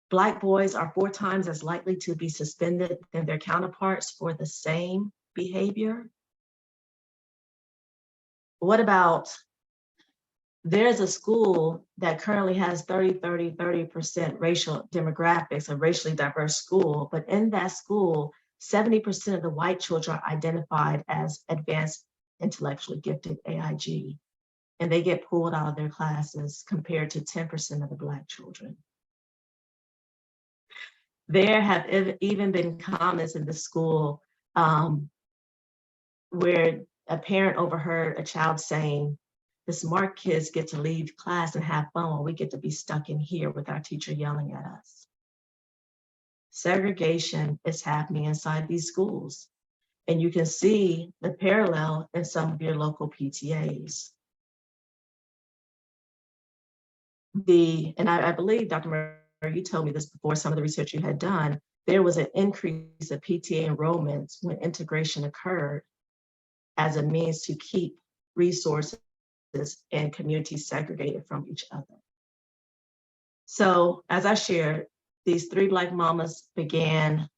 Black boys are 4 times as likely to be suspended than their counterparts for the same behavior? what about, there's a school that currently has 30% racial demographics, a racially diverse school, but in that school, 70% of the white children are identified as advanced intellectually gifted AIG, and they get pulled out of their classes compared to 10% of the Black children. There have even been comments in the school where a parent overheard a child saying, the smart kids get to leave class and have fun while we get to be stuck in here with our teacher yelling at us. Segregation is happening inside these schools. And you can see the parallel in some of your local PTAs. And I believe, Dr. Murray, you told me this before, some of the research you had done, there was an increase of PTA enrollments when integration occurred as a means to keep resources and communities segregated from each other. So as I shared, these 3 Black mamas began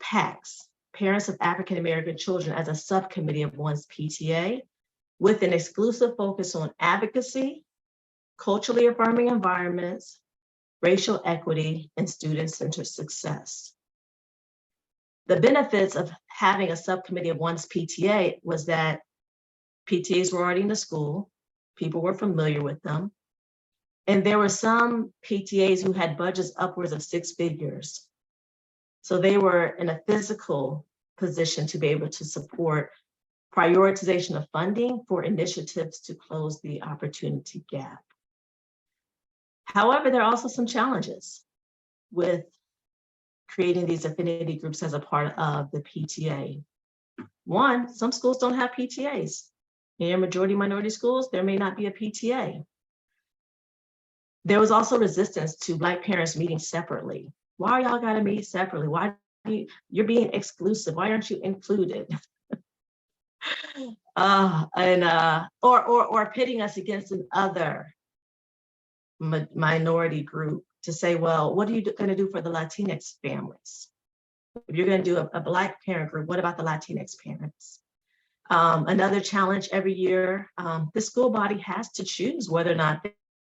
PACs, Parents of African American Children, as a subcommittee of one's PTA with an exclusive focus on advocacy, culturally affirming environments, racial equity, and student-centered success. The benefits of having a subcommittee of one's PTA was that PTAs were already in the school, people were familiar with them, and there were some PTAs who had budgets upwards of 6 figures. So they were in a physical position to be able to support prioritization of funding for initiatives to close the opportunity gap. However, there are also some challenges with creating these affinity groups as a part of the PTA. One, some schools don't have PTAs. In your majority minority schools, there may not be a PTA. There was also resistance to Black parents meeting separately. Why y'all gotta meet separately? Why you're being exclusive? Why aren't you included? Or pitting us against another minority group to say, well, what are you going to do for the Latinx families? If you're going to do a Black parent group, what about the Latinx parents? Another challenge every year, the school body has to choose whether or not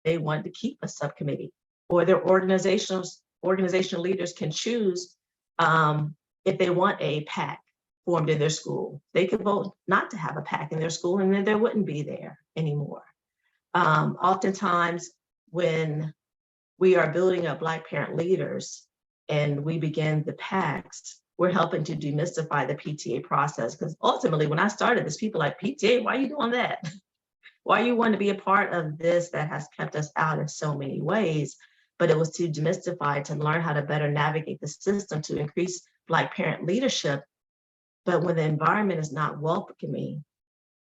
they want to keep a subcommittee, or their organizational leaders can choose if they want a PAC formed in their school. They could vote not to have a PAC in their school, and then there wouldn't be there anymore. Oftentimes, when we are building up Black parent leaders and we begin the PACs, we're helping to demystify the PTA process. Because ultimately, when I started this, people like, PTA, why are you doing that? Why you want to be a part of this that has kept us out in so many ways? But it was to demystify, to learn how to better navigate the system, to increase Black parent leadership. But when the environment is not welcoming,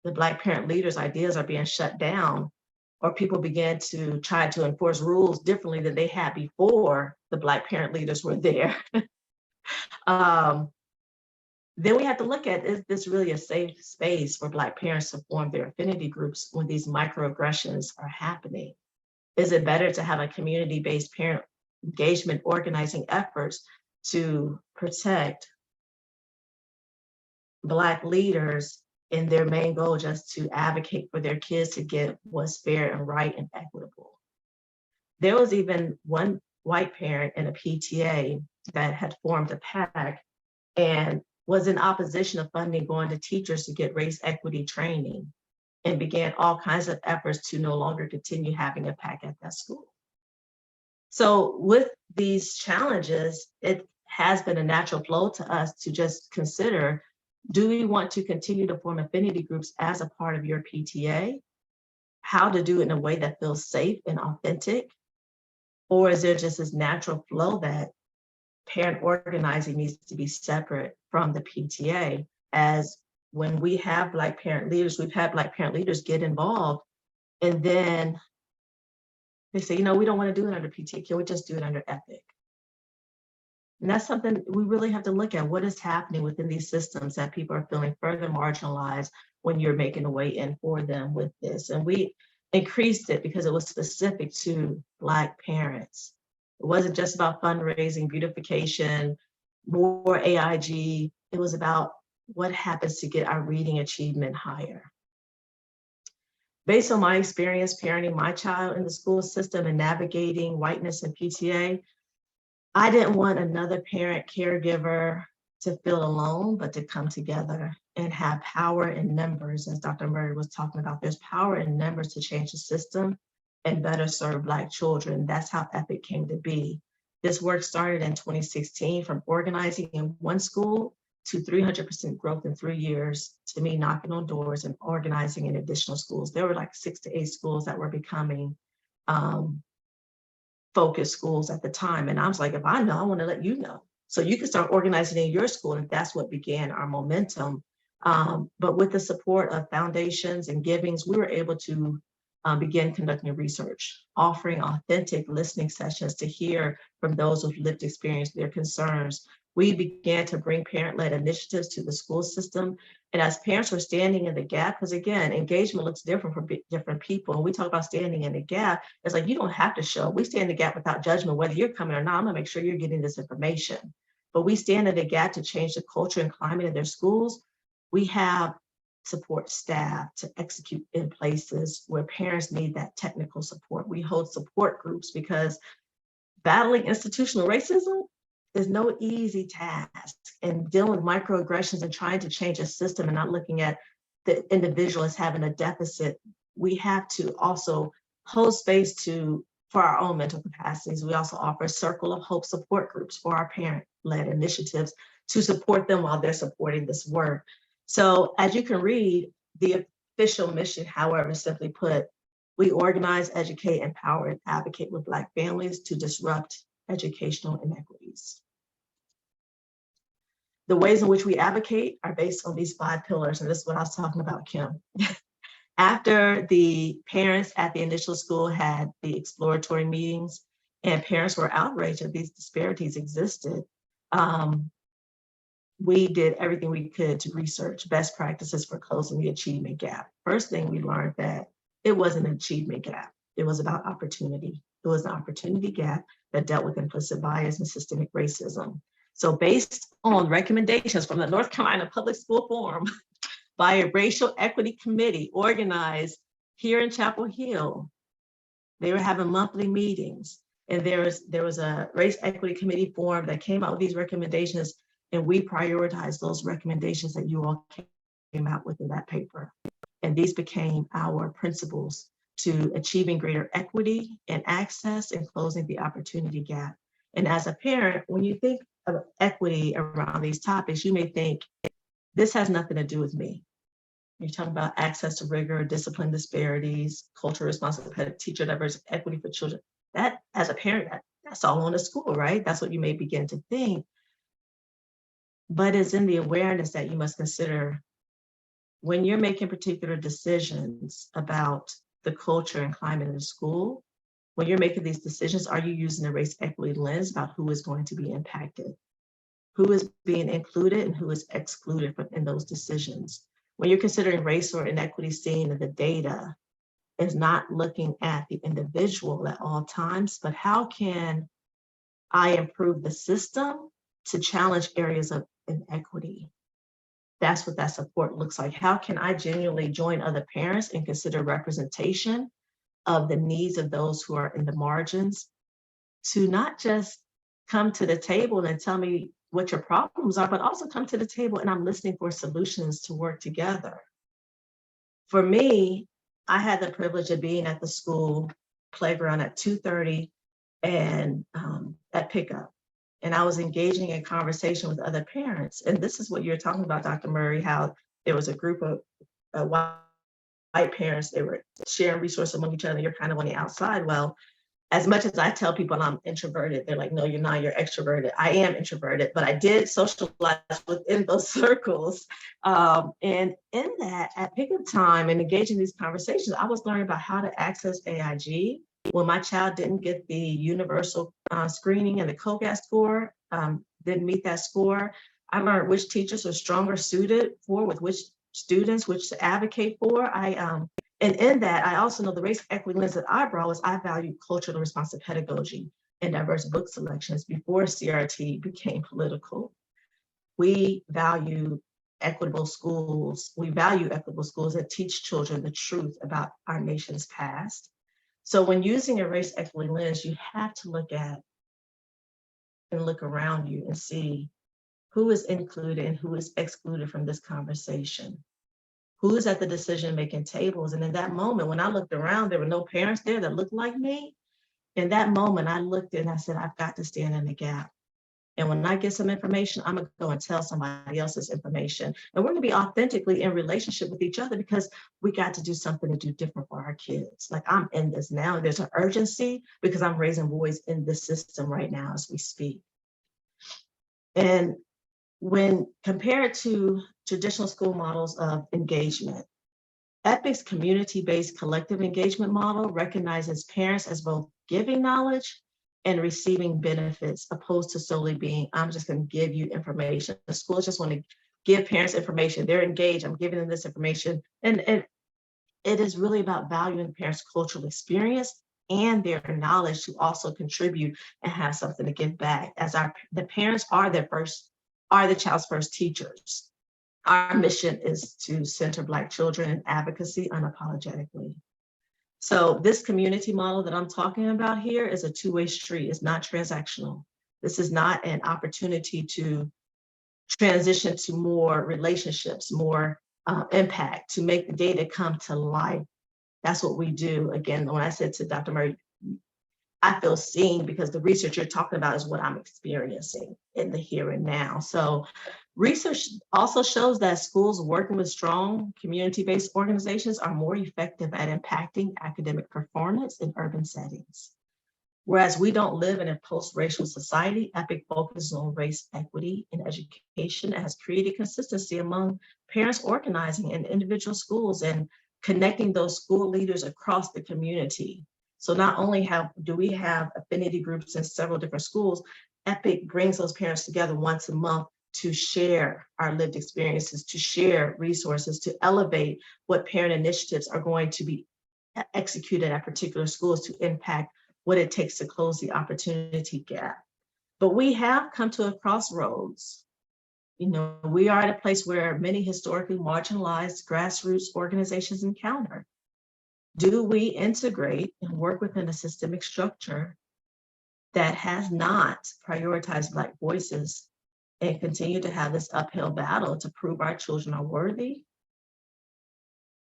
the Black parent leaders' ideas are being shut down, or people began to try to enforce rules differently than they had before the Black parent leaders were there. Then we have to look at, is this really a safe space for Black parents to form their affinity groups when these microaggressions are happening? Is it better to have a community-based parent engagement organizing efforts to protect Black leaders in their main goal just to advocate for their kids to get what's fair and right and equitable? There was even one white parent in a PTA that had formed a PAC and was in opposition of funding going to teachers to get race equity training, and began all kinds of efforts to no longer continue having a PAC at that school. So with these challenges, it has been a natural flow to us to just consider, do we want to continue to form affinity groups as a part of your PTA? How to do it in a way that feels safe and authentic? Or is there just this natural flow that parent organizing needs to be separate from the PTA? As when we have Black parent leaders, we've had Black parent leaders get involved, and then they say, you know, we don't want to do it under PTA. Can we just do it under EPIC? And that's something we really have to look at. What is happening within these systems that people are feeling further marginalized when you're making a way in for them with this? And we increased it because it was specific to Black parents. It wasn't just about fundraising, beautification, more AIG. It was about what happens to get our reading achievement higher. Based on my experience parenting my child in the school system and navigating whiteness and PTA, I didn't want another parent caregiver to feel alone, but to come together and have power in numbers. As Dr. Murray was talking about, there's power in numbers to change the system and better serve Black children. That's how EPIC came to be. This work started in 2016 from organizing in one school to 300% growth in 3 years, to me knocking on doors and organizing in additional schools. There were like 6 to 8 schools that were becoming focus schools at the time. And I was like, if I know, I want to let you know. So you can start organizing in your school. And that's what began our momentum. But with the support of foundations and givings, we were able to begin conducting research, offering authentic listening sessions to hear from those with lived experience, their concerns. We began to bring parent-led initiatives to the school system. And as parents were standing in the gap, because again, engagement looks different for different people. And we talk about standing in the gap, it's like, you don't have to show. We stand in the gap without judgment, whether you're coming or not. I'm gonna make sure you're getting this information. But we stand in the gap to change the culture and climate in their schools. We have support staff to execute in places where parents need that technical support. We hold support groups because battling institutional racism is no easy task, and dealing with microaggressions and trying to change a system and not looking at the individual as having a deficit. We have to also hold space for our own mental capacities. We also offer Circle of Hope support groups for our parent-led initiatives to support them while they're supporting this work. So as you can read, the official mission, however, simply put, we organize, educate, empower, and advocate with Black families to disrupt educational inequities. The ways in which we advocate are based on these 5 pillars, and this is what I was talking about, Kim. After the parents at the initial school had the exploratory meetings and parents were outraged that these disparities existed, we did everything we could to research best practices for closing the achievement gap. First thing we learned that it wasn't an achievement gap. It was about opportunity. It was an opportunity gap that dealt with implicit bias and systemic racism. So based on recommendations from the North Carolina Public School Forum by a racial equity committee organized here in Chapel Hill, they were having monthly meetings. And there was a race equity committee formed that came out with these recommendations, and we prioritized those recommendations that you all came out with in that paper. And these became our principles to achieving greater equity and access and closing the opportunity gap. And as a parent, when you think of equity around these topics, you may think, this has nothing to do with me. You're talking about access to rigor, discipline disparities, cultural responsibility, teacher diversity, equity for children. That, as a parent, that's all on the school, right? That's what you may begin to think. But it's in the awareness that you must consider when you're making particular decisions about the culture and climate of the school. When you're making these decisions, are you using a race equity lens about who is going to be impacted? Who is being included and who is excluded in those decisions? When you're considering race or inequity seen in the data, is not looking at the individual at all times, but how can I improve the system to challenge areas of inequity? That's what that support looks like. How can I genuinely join other parents and consider representation of the needs of those who are in the margins, to not just come to the table and tell me what your problems are, but also come to the table and I'm listening for solutions to work together. For me, I had the privilege of being at the school playground at 2:30 and at pickup. And I was engaging in conversation with other parents. And this is what you're talking about, Dr. Murray, how there was a group of white parents, they were sharing resources among each other. You're kind of on the outside. Well, as much as I tell people I'm introverted, they're like, no, you're not, you're extroverted. I am introverted, but I did socialize within those circles. And in that, at pickup time and engaging these conversations, I was learning about how to access AIG. When my child didn't get the universal screening and the COGAS score, didn't meet that score, I learned which teachers are stronger suited for, with which students, which to advocate for. And in that, I also know the race equity lens that I brought was I value culturally responsive pedagogy and diverse book selections before CRT became political. We value equitable schools. We value equitable schools that teach children the truth about our nation's past. So when using a race equity lens, you have to look at and look around you and see who is included and who is excluded from this conversation. Who is at the decision-making tables? And in that moment, when I looked around, there were no parents there that looked like me. In that moment, I looked and I said, I've got to stand in the gap. And when I get some information, I'm going to go and tell somebody else's information. And we're going to be authentically in relationship with each other because we got to do something to do different for our kids. Like I'm in this now. There's an urgency because I'm raising boys in this system right now as we speak. And when compared to traditional school models of engagement, EPIC's community-based collective engagement model recognizes parents as both giving knowledge and receiving benefits, opposed to solely being, I'm just going to give you information. The schools just want to give parents information. They're engaged. I'm giving them this information. And it is really about valuing parents' cultural experience and their knowledge to also contribute and have something to give back. As the parents are the child's first teachers. Our mission is to center Black children in advocacy unapologetically. So this community model that I'm talking about here is a two-way street. It's not transactional. This is not an opportunity to transition to more relationships, more impact, to make the data come to life. That's what we do. Again, when I said to Dr. Murray, I feel seen because the research you're talking about is what I'm experiencing in the here and now. So research also shows that schools working with strong community-based organizations are more effective at impacting academic performance in urban settings. Whereas we don't live in a post-racial society, EPIC focuses on race equity in education and has created consistency among parents organizing in individual schools and connecting those school leaders across the community. So not only do we have affinity groups in several different schools, EPIC brings those parents together once a month to share our lived experiences, to share resources, to elevate what parent initiatives are going to be executed at particular schools to impact what it takes to close the opportunity gap. But we have come to a crossroads. You know, we are at a place where many historically marginalized grassroots organizations encounter. Do we integrate and work within a systemic structure that has not prioritized Black voices and continue to have this uphill battle to prove our children are worthy?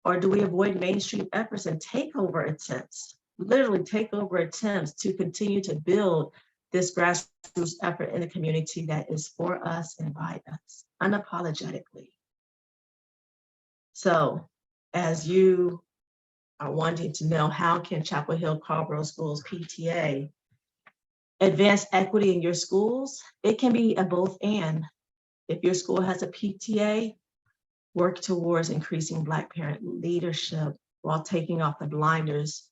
Or do we avoid mainstream efforts and takeover attempts, literally takeover attempts to continue to build this grassroots effort in the community that is for us and by us, unapologetically? So as you are wanting to know, how can Chapel Hill Carrboro Schools PTA advance equity in your schools? It can be a both and. If your school has a PTA, work towards increasing Black parent leadership while taking off the blinders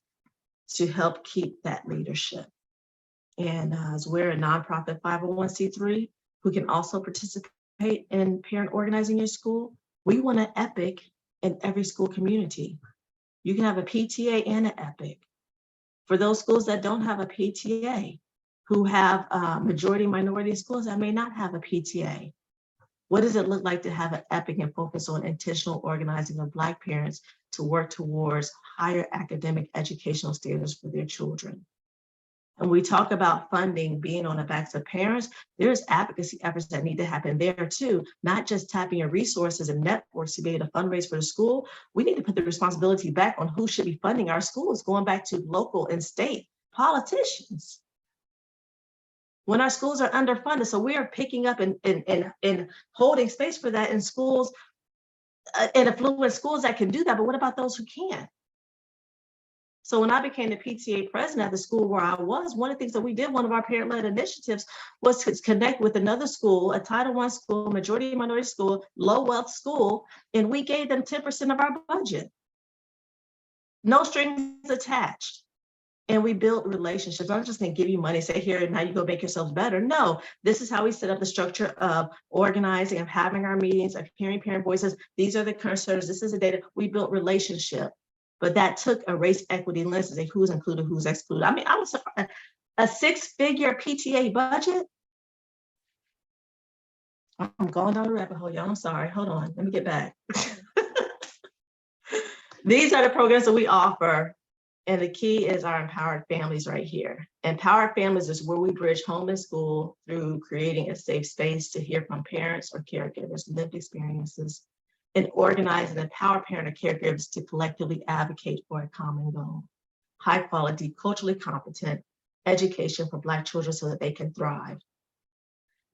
to help keep that leadership. And as we're a nonprofit 501c3 who can also participate in parent organizing your school, we want an EPIC in every school community. You can have a PTA and an EPIC. For those schools that don't have a PTA, who have majority minority schools that may not have a PTA, what does it look like to have an EPIC and focus on intentional organizing of Black parents to work towards higher academic educational standards for their children? And we talk about funding being on the backs of parents, there's advocacy efforts that need to happen there too, not just tapping your resources and networks to be able to fundraise for the school. We need to put the responsibility back on who should be funding our schools, going back to local and state politicians. When our schools are underfunded, so we are picking up and holding space for that in schools, in affluent schools that can do that, but what about those who can't? So when I became the PTA president at the school where I was, one of the things that we did, one of our parent-led initiatives, was to connect with another school, a Title I school, majority minority school, low wealth school, and we gave them 10% of our budget. No strings attached. And we built relationships. I'm just going to give you money, say here, and now you go make yourselves better. No, this is how we set up the structure of organizing, of having our meetings, of hearing parent voices. These are the concerns. This is the data. We built relationship. But that took a race equity lens to say who's included, who's excluded. I mean, I was a 6-figure PTA budget. I'm going down the rabbit hole, y'all. I'm sorry. Hold on. Let me get back. These are the programs that we offer. And the key is our empowered families right here. Empowered families is where we bridge home and school through creating a safe space to hear from parents or caregivers' lived experiences and organize and empower parent or caregivers to collectively advocate for a common goal. High quality, culturally competent education for Black children so that they can thrive.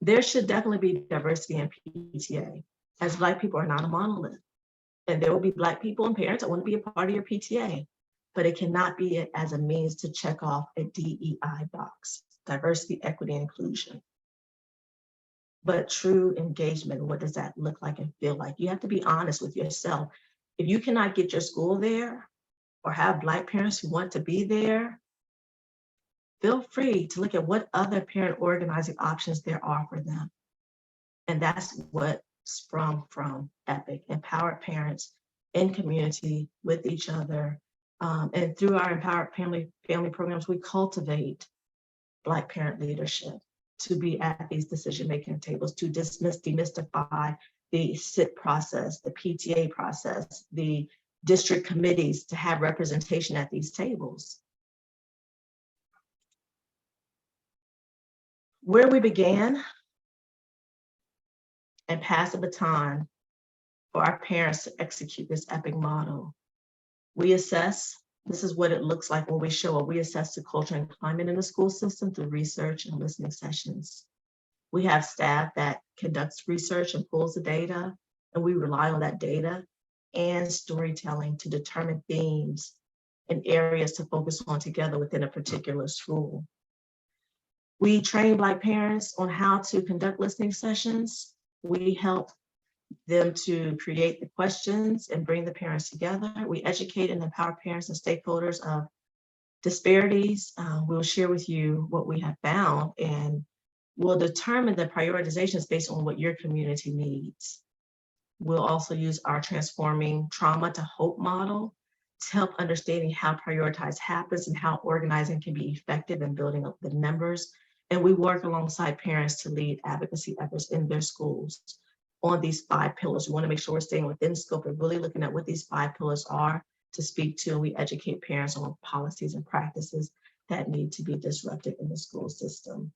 There should definitely be diversity in PTA, as Black people are not a monolith. And there will be Black people and parents that want to be a part of your PTA, but it cannot be as a means to check off a DEI box, diversity, equity, and inclusion. But true engagement, what does that look like and feel like? You have to be honest with yourself. If you cannot get your school there or have Black parents who want to be there, feel free to look at what other parent organizing options there are for them. And that's what sprung from EPIC, empowered parents in community with each other. And through our empowered family programs, we cultivate Black parent leadership to be at these decision-making tables, to demystify the SIT process, the PTA process, the district committees, to have representation at these tables. Where we began and pass the baton for our parents to execute this EPIC model. We assess, this is what it looks like when we show up. We assess the culture and climate in the school system through research and listening sessions. We have staff that conducts research and pulls the data, and we rely on that data and storytelling to determine themes and areas to focus on together within a particular school. We train Black parents on how to conduct listening sessions. We help them to create the questions and bring the parents together. We educate and empower parents and stakeholders of disparities. We'll share with you what we have found, and we'll determine the prioritizations based on what your community needs. We'll also use our transforming trauma to hope model to help understanding how prioritize happens and how organizing can be effective in building up the members. And we work alongside parents to lead advocacy efforts in their schools on these 5 pillars. We want to make sure we're staying within scope and really looking at what these 5 pillars are to speak to. And we educate parents on policies and practices that need to be disrupted in the school system.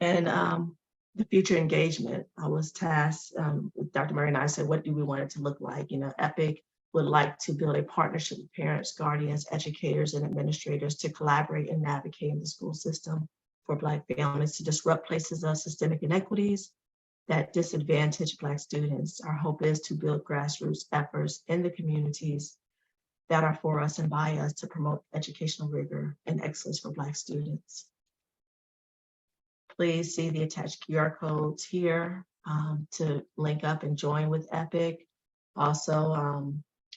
And the future engagement, I was tasked, Dr. Murray and I said, what do we want it to look like? You know, EPIC would like to build a partnership with parents, guardians, educators, and administrators to collaborate and navigate in the school system for Black families to disrupt places of systemic inequities that disadvantage Black students. Our hope is to build grassroots efforts in the communities that are for us and by us to promote educational rigor and excellence for Black students. Please see the attached QR codes here to link up and join with EPIC. Also,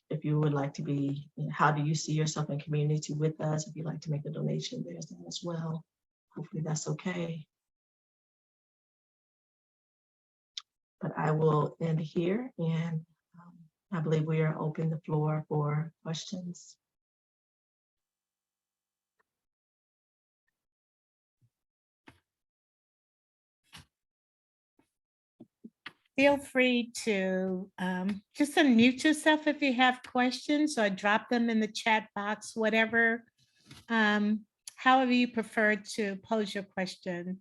if you would like to be, how do you see yourself in community with us? If you'd like to make a donation, there's that as well. Hopefully that's okay. But I will end here, and I believe we are open the floor for questions. Feel free to just unmute yourself if you have questions, or drop them in the chat box, whatever, however you prefer to pose your question.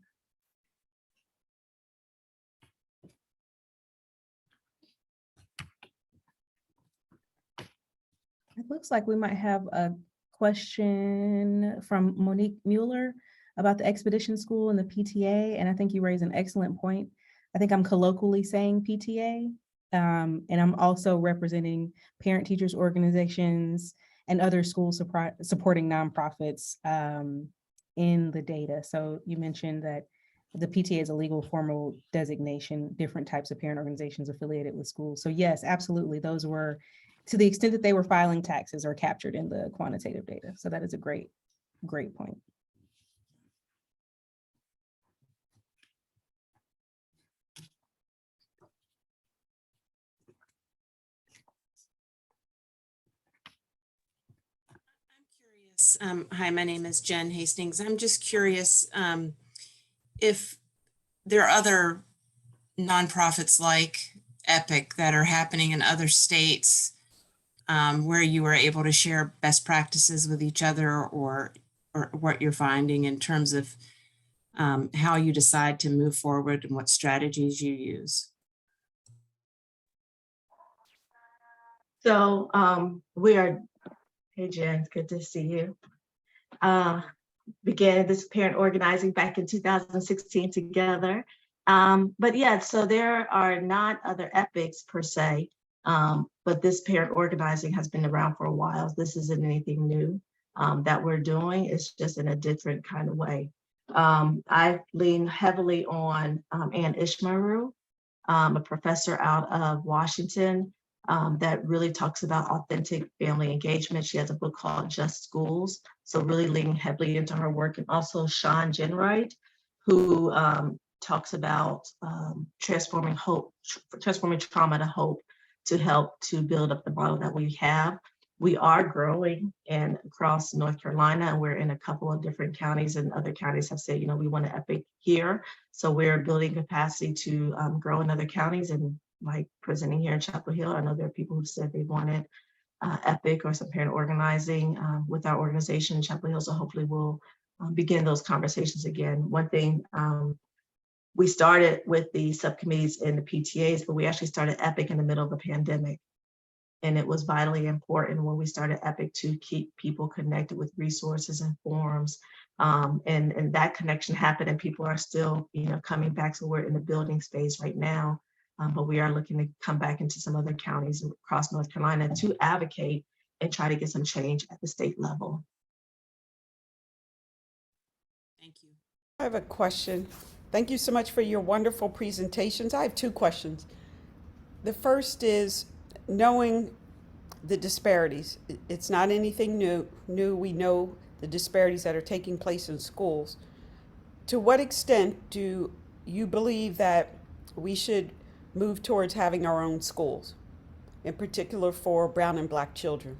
It looks like we might have a question from Monique Mueller about the Expedition School and the PTA, and I think you raised an excellent point. I think I'm colloquially saying PTA, and I'm also representing parent teachers organizations and other schools supporting nonprofits in the data. So you mentioned that the PTA is a legal formal designation, different types of parent organizations affiliated with schools. So yes, absolutely, those were, to the extent that they were filing taxes, are captured in the quantitative data. So that is a great point. Hi, my name is Jen Hastings. I'm just curious, if there are other nonprofits like Epic that are happening in other states, where you are able to share best practices with each other, or what you're finding in terms of how you decide to move forward and what strategies you use. So hey Jen, good to see you. Began this parent organizing back in 2016 together. But yeah, so there are not other epics per se, but this parent organizing has been around for a while. This isn't anything new that we're doing. It's just in a different kind of way. I lean heavily on Ann Ishmaru, a professor out of Washington, that really talks about authentic family engagement. She has a book called Just Schools. So really leaning heavily into her work. And also Sean Jenwright, who talks about transforming trauma to hope, to help to build up the model that we have. We are growing and across North Carolina, and we're in a couple of different counties, and other counties have said, we want an Epic here. So we're building capacity to grow in other counties, and like presenting here in Chapel Hill, I know there are people who said they wanted Epic or some parent organizing with our organization in Chapel Hill. So hopefully we'll begin those conversations again. One thing, we started with the subcommittees and the PTAs, but we actually started Epic in the middle of the pandemic. And it was vitally important when we started Epic to keep people connected with resources and forums. And that connection happened, and people are still, coming back. So we're in the building space right now, but we are looking to come back into some other counties across North Carolina to advocate and try to get some change at the state level. Thank you. I have a question. Thank you so much for your wonderful presentations. I have two questions. The first is, knowing the disparities, it's not anything new. We know the disparities that are taking place in schools. To what extent do you believe that we should move towards having our own schools, in particular for brown and black children?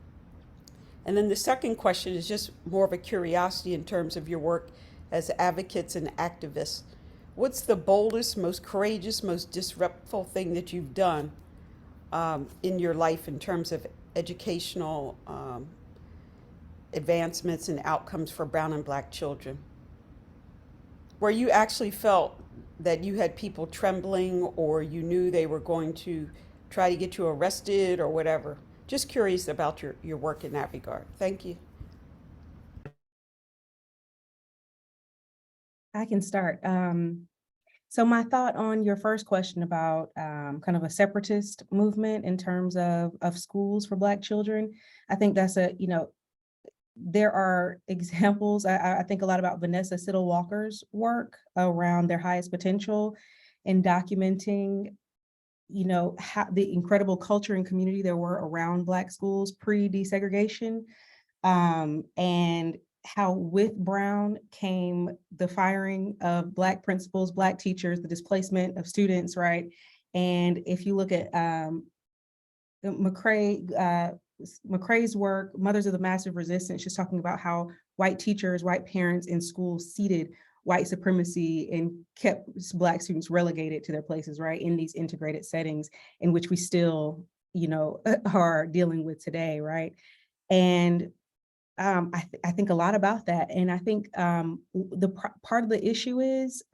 And then the second question is just more of a curiosity in terms of your work as advocates and activists. What's the boldest, most courageous, most disruptive thing that you've done in your life in terms of educational advancements and outcomes for brown and black children, where you actually felt that you had people trembling, or you knew they were going to try to get you arrested or whatever? Just curious about your work in that regard. Thank you. I can start. So my thought on your first question about kind of a separatist movement in terms of schools for Black children, I think that's there are examples. I think a lot about Vanessa Siddle Walker's work around their highest potential in documenting, how the incredible culture and community there were around Black schools pre-desegregation, and how with Brown came the firing of Black principals, Black teachers, the displacement of students, right? And if you look at McCrae's work, Mothers of the Massive Resistance, she's talking about how white teachers, white parents in schools seeded white supremacy and kept Black students relegated to their places, right? In these integrated settings in which we still, are dealing with today, right? And I think a lot about that. And I think part of the issue is,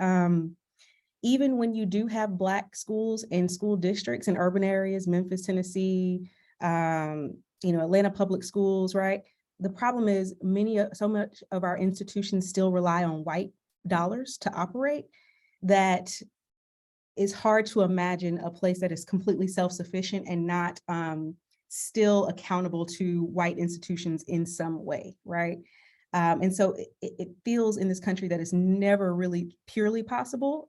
even when you do have Black schools and school districts in urban areas, Memphis, Tennessee, Atlanta public schools, right? The problem is so much of our institutions still rely on white dollars to operate, that it's hard to imagine a place that is completely self-sufficient and not still accountable to white institutions in some way, right? And so it feels in this country that it's never really purely possible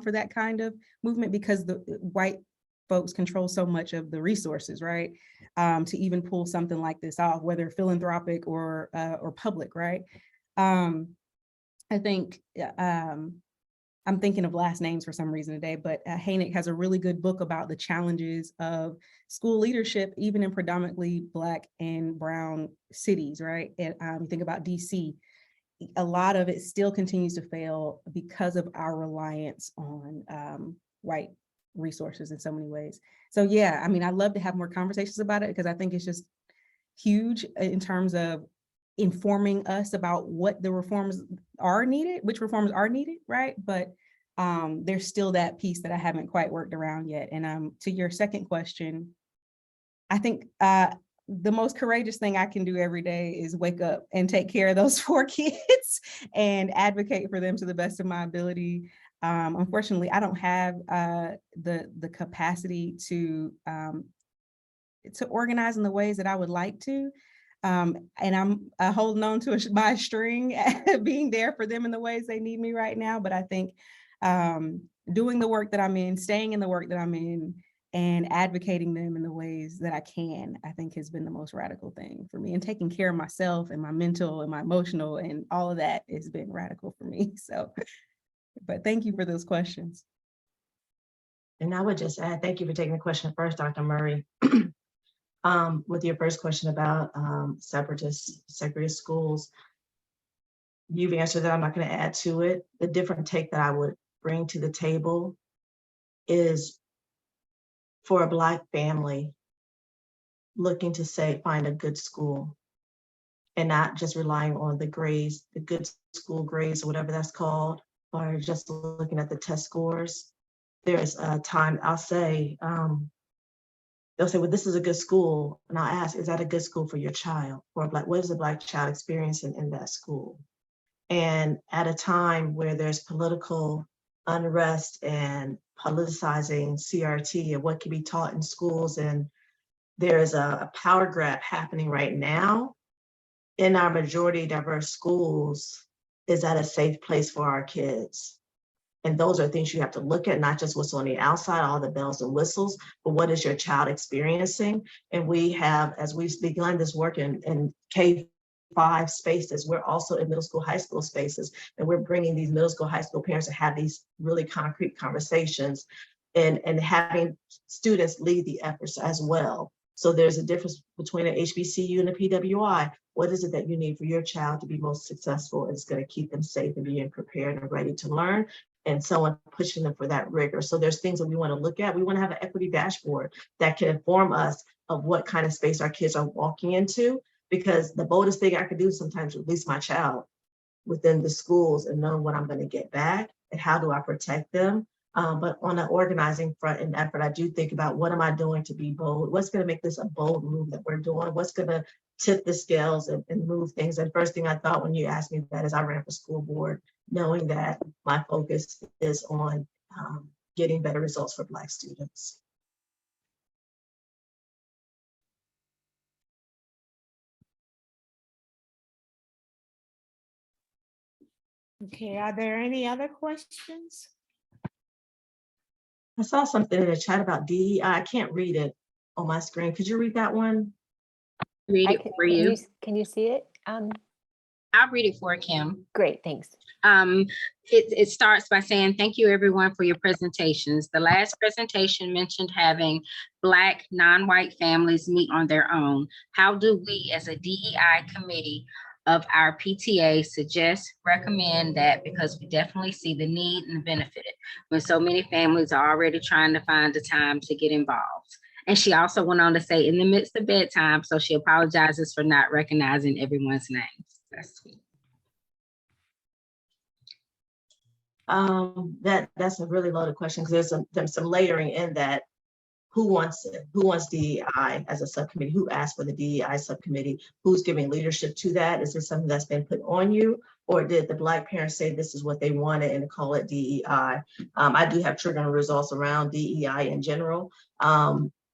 for that kind of movement, because the white folks control so much of the resources, right? To even pull something like this off, whether philanthropic or public, right? I think I'm thinking of last names for some reason today, but Hainick has a really good book about the challenges of school leadership, even in predominantly Black and brown cities, right? And you think about DC, a lot of it still continues to fail because of our reliance on white resources in so many ways. So yeah, I mean, I'd love to have more conversations about it because I think it's just huge in terms of informing us about what the reforms are needed, which reforms are needed, right? But there's still that piece that I haven't quite worked around yet. And to your second question, I think the most courageous thing I can do every day is wake up and take care of those 4 kids and advocate for them to the best of my ability. Unfortunately, I don't have the capacity to organize in the ways that I would like to. And I'm holding on to my string, being there for them in the ways they need me right now. But I think doing the work that I'm in, staying in the work that I'm in, and advocating them in the ways that I can, I think has been the most radical thing for me. And taking care of myself and my mental and my emotional and all of that has been radical for me. So, but thank you for those questions. And I would just add, thank you for taking the question first, Dr. Murray. With your first question about segregated schools, you've answered that. I'm not going to add to it. The different take that I would bring to the table is for a Black family looking to find a good school and not just relying on the grades, the good school grades or whatever that's called, or just looking at the test scores. There's a time I'll say, they'll say, well, this is a good school. And I'll ask, is that a good school for your child? Or what is a Black child experiencing in that school? And at a time where there's political unrest and politicizing CRT and what can be taught in schools, and there's a power grab happening right now in our majority diverse schools, is that a safe place for our kids? And those are things you have to look at, not just what's on the outside, all the bells and whistles, but what is your child experiencing? And we have, as we've begun this work in K-5 spaces, we're also in middle school, high school spaces, and we're bringing these middle school, high school parents to have these really concrete conversations and having students lead the efforts as well. So there's a difference between an HBCU and a PWI. What is it that you need for your child to be most successful? It's going to keep them safe and being prepared and ready to learn, and someone pushing them for that rigor. So there's things that we want to look at. We want to have an equity dashboard that can inform us of what kind of space our kids are walking into, because the boldest thing I could do sometimes is release my child within the schools and know what I'm going to get back and how do I protect them. But on an organizing front and effort, I do think about what am I doing to be bold? What's going to make this a bold move that we're doing? What's going to tip the scales and move things? And first thing I thought when you asked me that is I ran for school board, knowing that my focus is on getting better results for Black students. Okay, are there any other questions? I saw something in the chat about DEI. I can't read it on my screen. Could you read that one? Read it for you. Can you see it? I'll read it for Kim. Great, thanks. It starts by saying, thank you everyone for your presentations. The last presentation mentioned having Black non-white families meet on their own. How do we as a DEI committee of our PTA recommend that, because we definitely see the need and benefit when so many families are already trying to find the time to get involved. And she also went on to say in the midst of bedtime, so she apologizes for not recognizing everyone's names. That's sweet. That's a really loaded question because there's some layering in that. Who wants it? Who wants DEI as a subcommittee? Who asked for the DEI subcommittee? Who's giving leadership to that? Is this something that's been put on you? Or did the Black parents say this is what they wanted and call it DEI? I do have triggering results around DEI in general,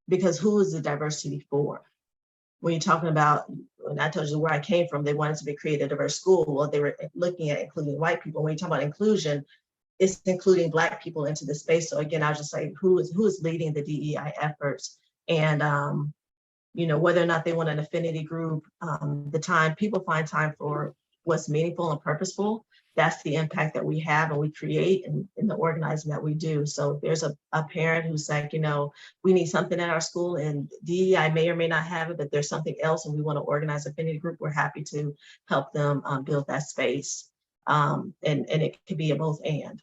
because who is the diversity for? When you're talking about, when I told you where I came from, they wanted to create a diverse school. Well, they were looking at including white people. When you talk about inclusion, it's including Black people into the space. So again, I'll just say who is leading the DEI efforts, and whether or not they want an affinity group, the time people find time for what's meaningful and purposeful. that's the impact that we have and we create in the organizing that we do. So if there's a parent who's like, you know, we need something at our school and DEI may or may not have it, but there's something else and we want to organize affinity group, we're happy to help them build that space. And it could be a both and.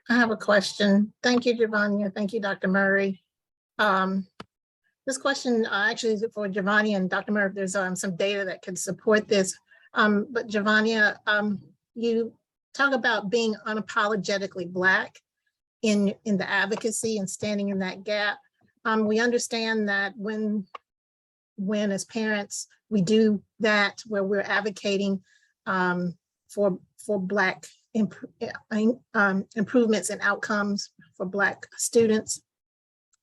I have a question. Thank you, Giovanni. Thank you, Dr. Murray. This question actually is for Giovanni and Dr. Murray. There's some data that could support this. But Giovanni, you talk about being unapologetically Black in the advocacy and standing in that gap. We understand that when as parents, we do that where we're advocating for Black improvements and outcomes for Black students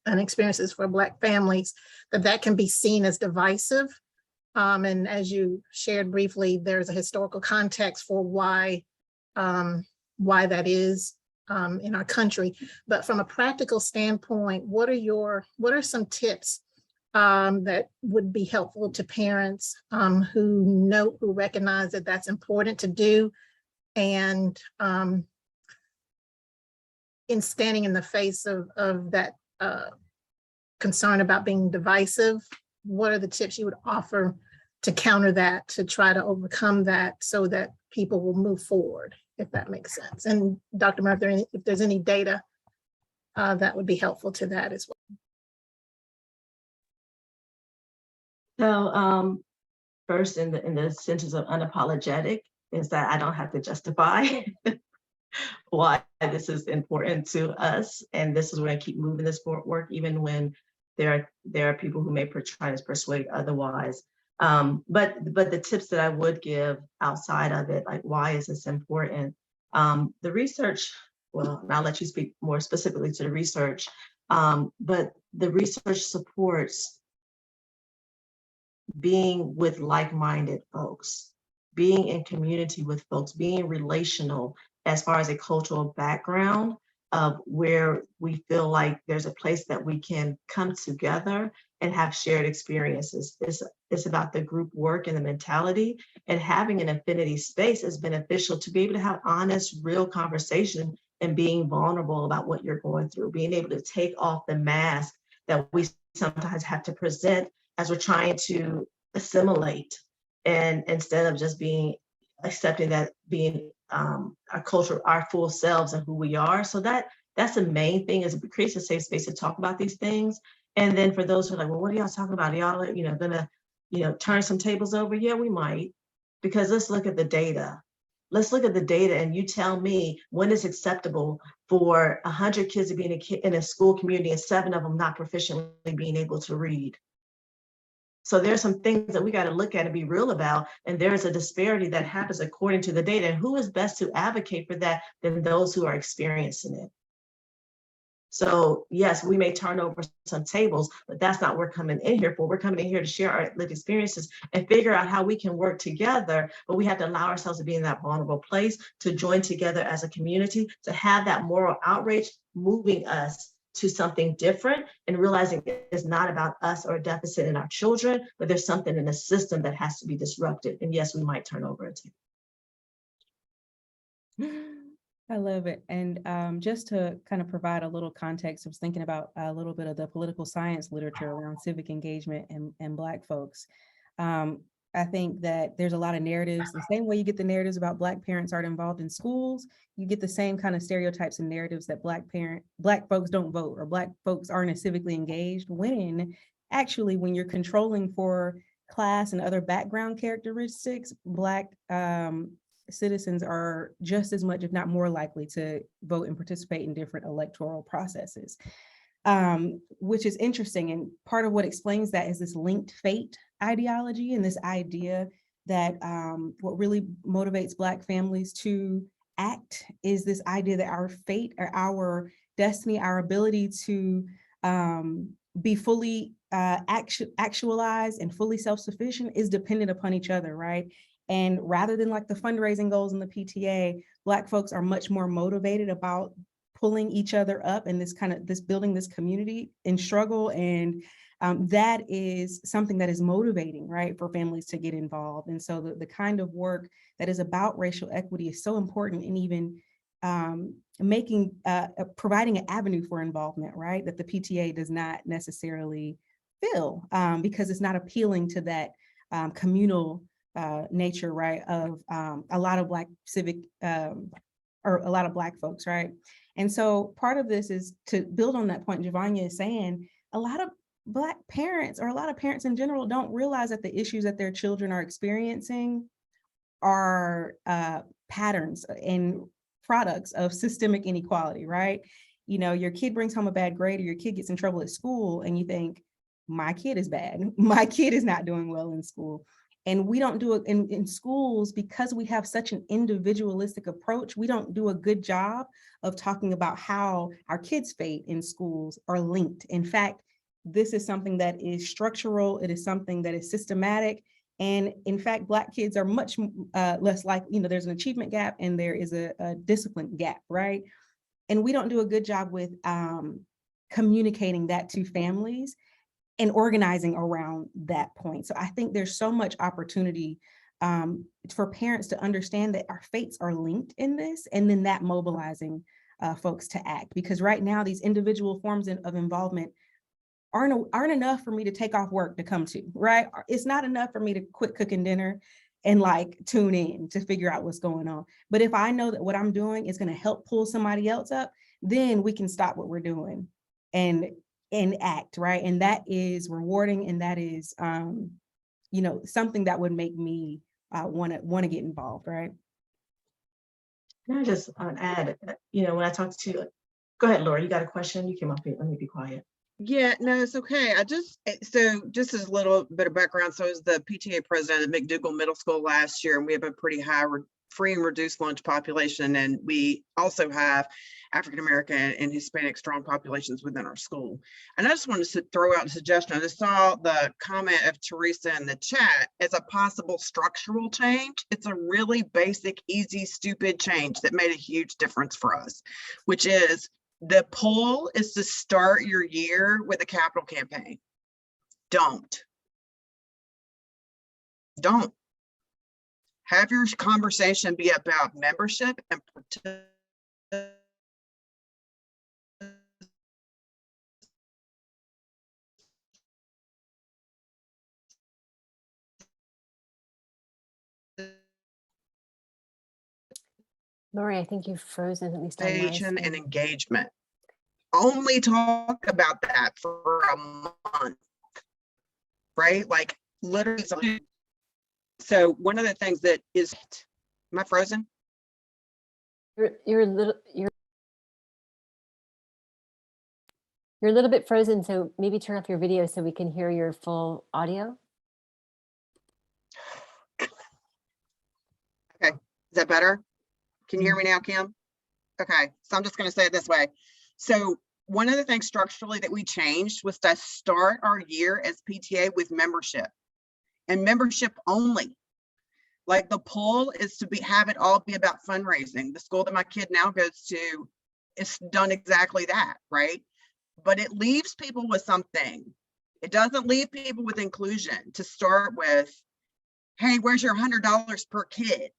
and experiences for Black families, that can be seen as divisive. And as you shared briefly, there's a historical context for why that is in our country. But from a practical standpoint, what are some tips that would be helpful to parents who recognize that that's important to do? And in standing in the face of that concern about being divisive, what are the tips you would offer to counter that, to try to overcome that so that people will move forward, if that makes sense? And Dr. Murray, if there's any data that would be helpful to that as well. So first, in the sentence of unapologetic, is that I don't have to justify why this is important to us, and this is where I keep moving this work, even when there are people who may try to persuade otherwise. But the tips that I would give outside of it, like why is this important? The research, well, and I'll let you speak more specifically to the research, but the research supports being with like-minded folks, being in community with folks, being relational as far as a cultural background of where we feel like there's a place that we can come together and have shared experiences. It's about the group work and the mentality, and having an affinity space is beneficial to be able to have honest, real conversation and being vulnerable about what you're going through, being able to take off the mask that we sometimes have to present as we're trying to assimilate, and instead of just accepting that being our culture, our full selves and who we are. So that's the main thing, is it creates a safe space to talk about these things. And then for those who are like, well, what are y'all talking about? Are y'all, gonna, turn some tables over? Yeah, we might, because let's look at the data. Let's look at the data, and you tell me when it's acceptable for 100 kids to be in a school community and 7 of them not proficiently being able to read. So there's some things that we got to look at and be real about, and there's a disparity that happens according to the data. And who is best to advocate for that than those who are experiencing it? So yes, we may turn over some tables, but that's not what we're coming in here for. We're coming in here to share our lived experiences and figure out how we can work together, but we have to allow ourselves to be in that vulnerable place, to join together as a community, to have that moral outrage moving us to something different, and realizing it's not about us or a deficit in our children, but there's something in the system that has to be disrupted. And yes, we might turn over a table. I love it. And just to kind of provide a little context, I was thinking about a little bit of the political science literature around civic engagement and Black folks. I think that there's a lot of narratives. The same way you get the narratives about Black parents aren't involved in schools, you get the same kind of stereotypes and narratives that Black folks don't vote, or Black folks aren't as civically engaged, when actually, when you're controlling for class and other background characteristics, Black citizens are just as much, if not more likely, to vote and participate in different electoral processes, which is interesting. And part of what explains that is this linked fate ideology, and this idea that what really motivates Black families to act is this idea that our fate, or our destiny, our ability to be fully actualized and fully self-sufficient is dependent upon each other, right? And rather than like the fundraising goals in the PTA, Black folks are much more motivated about pulling each other up and this building this community in struggle. And that is something that is motivating, right, for families to get involved. And so the kind of work that is about racial equity is so important, and even providing an avenue for involvement, right, that the PTA does not necessarily fill, because it's not appealing to that communal nature, right, of a lot of Black civic or a lot of Black folks, right? And so part of this is to build on that point Javonya is saying, a lot of Black parents, or a lot of parents in general, don't realize that the issues that their children are experiencing are patterns and products of systemic inequality, right? You know, your kid brings home a bad grade, or your kid gets in trouble at school, and you think, my kid is bad. My kid is not doing well in school. And we don't do it in schools, because we have such an individualistic approach. We don't do a good job of talking about how our kids' fate in schools are linked. In fact, this is something that is structural. It is something that is systematic. And in fact, Black kids are much less like, there's an achievement gap and there is a discipline gap, right? And we don't do a good job with communicating that to families and organizing around that point. So I think there's so much opportunity for parents to understand that our fates are linked in this, and then that mobilizing folks to act. Because right now, these individual forms of involvement aren't enough for me to take off work to come to, right? It's not enough for me to quit cooking dinner and like tune in to figure out what's going on. But if I know that what I'm doing is going to help pull somebody else up, then we can stop what we're doing and act, right? And that is rewarding, and that is something that would make me want to get involved, right? Can I just add, when I talk to, go ahead, Laura, you got a question? You came up here, let me be quiet. Yeah, no, it's okay. So just as a little bit of background, so I was the PTA president at McDougall Middle School last year, and we have a pretty high free and reduced lunch population, and we also have African-American and Hispanic strong populations within our school. And I just wanted to throw out a suggestion. I just saw the comment of Teresa in the chat as a possible structural change. It's a really basic, easy, stupid change that made a huge difference for us, which is the poll is to start your year with a capital campaign. Don't have your conversation be about membership and Lori, I think you've frozen, at least on my participation and screen. engagement. Only talk about that for a month, right? Like literally. So one of the things that is, am I frozen? You're a little bit frozen, so maybe turn off your video so we can hear your full audio. Okay, is that better? Can you hear me now, Kim? Okay, so I'm just going to say it this way. So one of the things structurally that we changed was to start our year as PTA with membership, and membership only. Like the poll is to have it all be about fundraising. The school that my kid now goes to is done exactly that, right? But it leaves people with something. It doesn't leave people with inclusion to start with. Hey, where's your $100 per kid?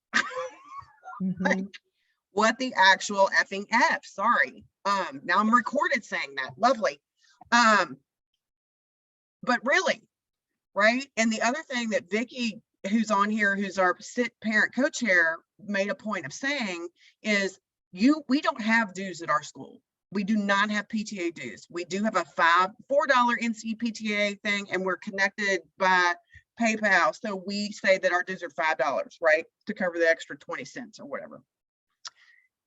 Like, what the actual effing F? Sorry. Now I'm recorded saying that. Lovely. But really, right? And the other thing that Vicki, who's on here, who's our parent co-chair, made a point of saying is we don't have dues at our school. We do not have PTA dues. We do have a $4 NC PTA thing, and we're connected by PayPal. So we say that our dues are $5, right? To cover the extra 20 cents or whatever.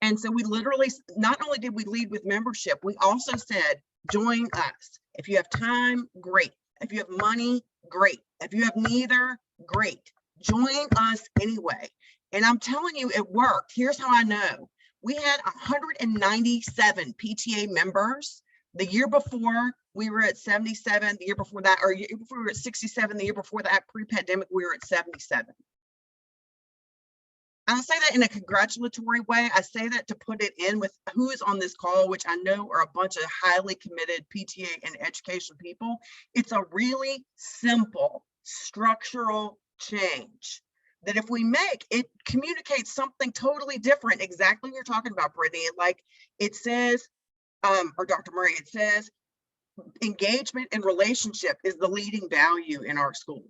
And so we literally, not only did we lead with membership, we also said, join us. If you have time, great. If you have money, great. If you have neither, great. Join us anyway. And I'm telling you, it worked. Here's how I know. We had 197 PTA members. The year before, we were at 77. The year before that, or year before we were at 67. The year before that, pre-pandemic, we were at 77. I say that in a congratulatory way. I say that to put it in with who is on this call, which I know are a bunch of highly committed PTA and education people. It's a really simple structural change that if we make, it communicates something totally different. Exactly what you're talking about, Brittany. Like it says, or Dr. Murray, it says engagement and relationship is the leading value in our school.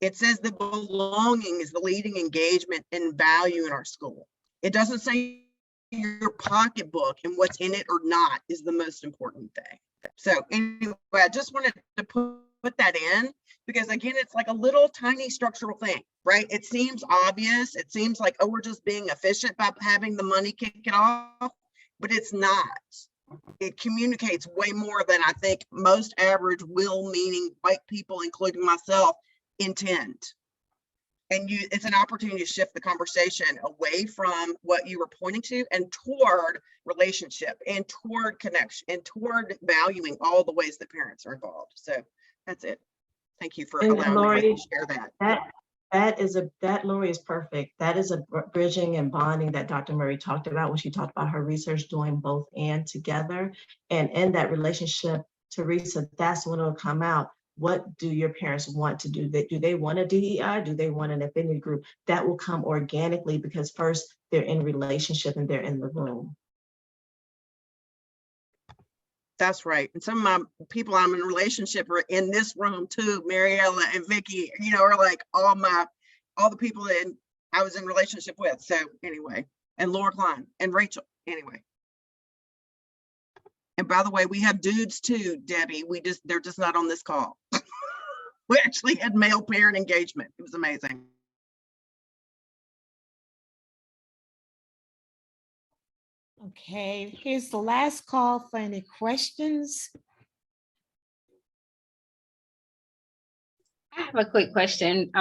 It says that belonging is the leading engagement and value in our school. It doesn't say your pocketbook and what's in it or not is the most important thing. So anyway, I just wanted to put that in because again, it's like a little tiny structural thing, right? It seems obvious. It seems like, oh, we're just being efficient by having the money kick it off, but it's not. It communicates way more than I think most average well-meaning white people, including myself, intend. And it's an opportunity to shift the conversation away from what you were pointing to and toward relationship and toward connection and toward valuing all the ways that parents are involved. So that's it. Thank you for allowing Lori, me to share that. That Lori is perfect. That is a bridging and bonding that Dr. Murray talked about when she talked about her research doing both and together. And in that relationship, Teresa, that's when it'll come out. What do your parents want to do? Do they want a DEI? Do they want an affinity group? That will come organically because first they're in relationship and they're in the room. That's right. And some of my people I'm in relationship are in this room too. Mariella and Vicky, you know, are like all the people that I was in relationship with. So anyway, and Laura Klein and Rachel. Anyway. And by the way, we have dudes too, Debbie. They're just not on this call. We actually had male parent engagement. It was amazing. Okay, here's the last call for any questions. I have a quick question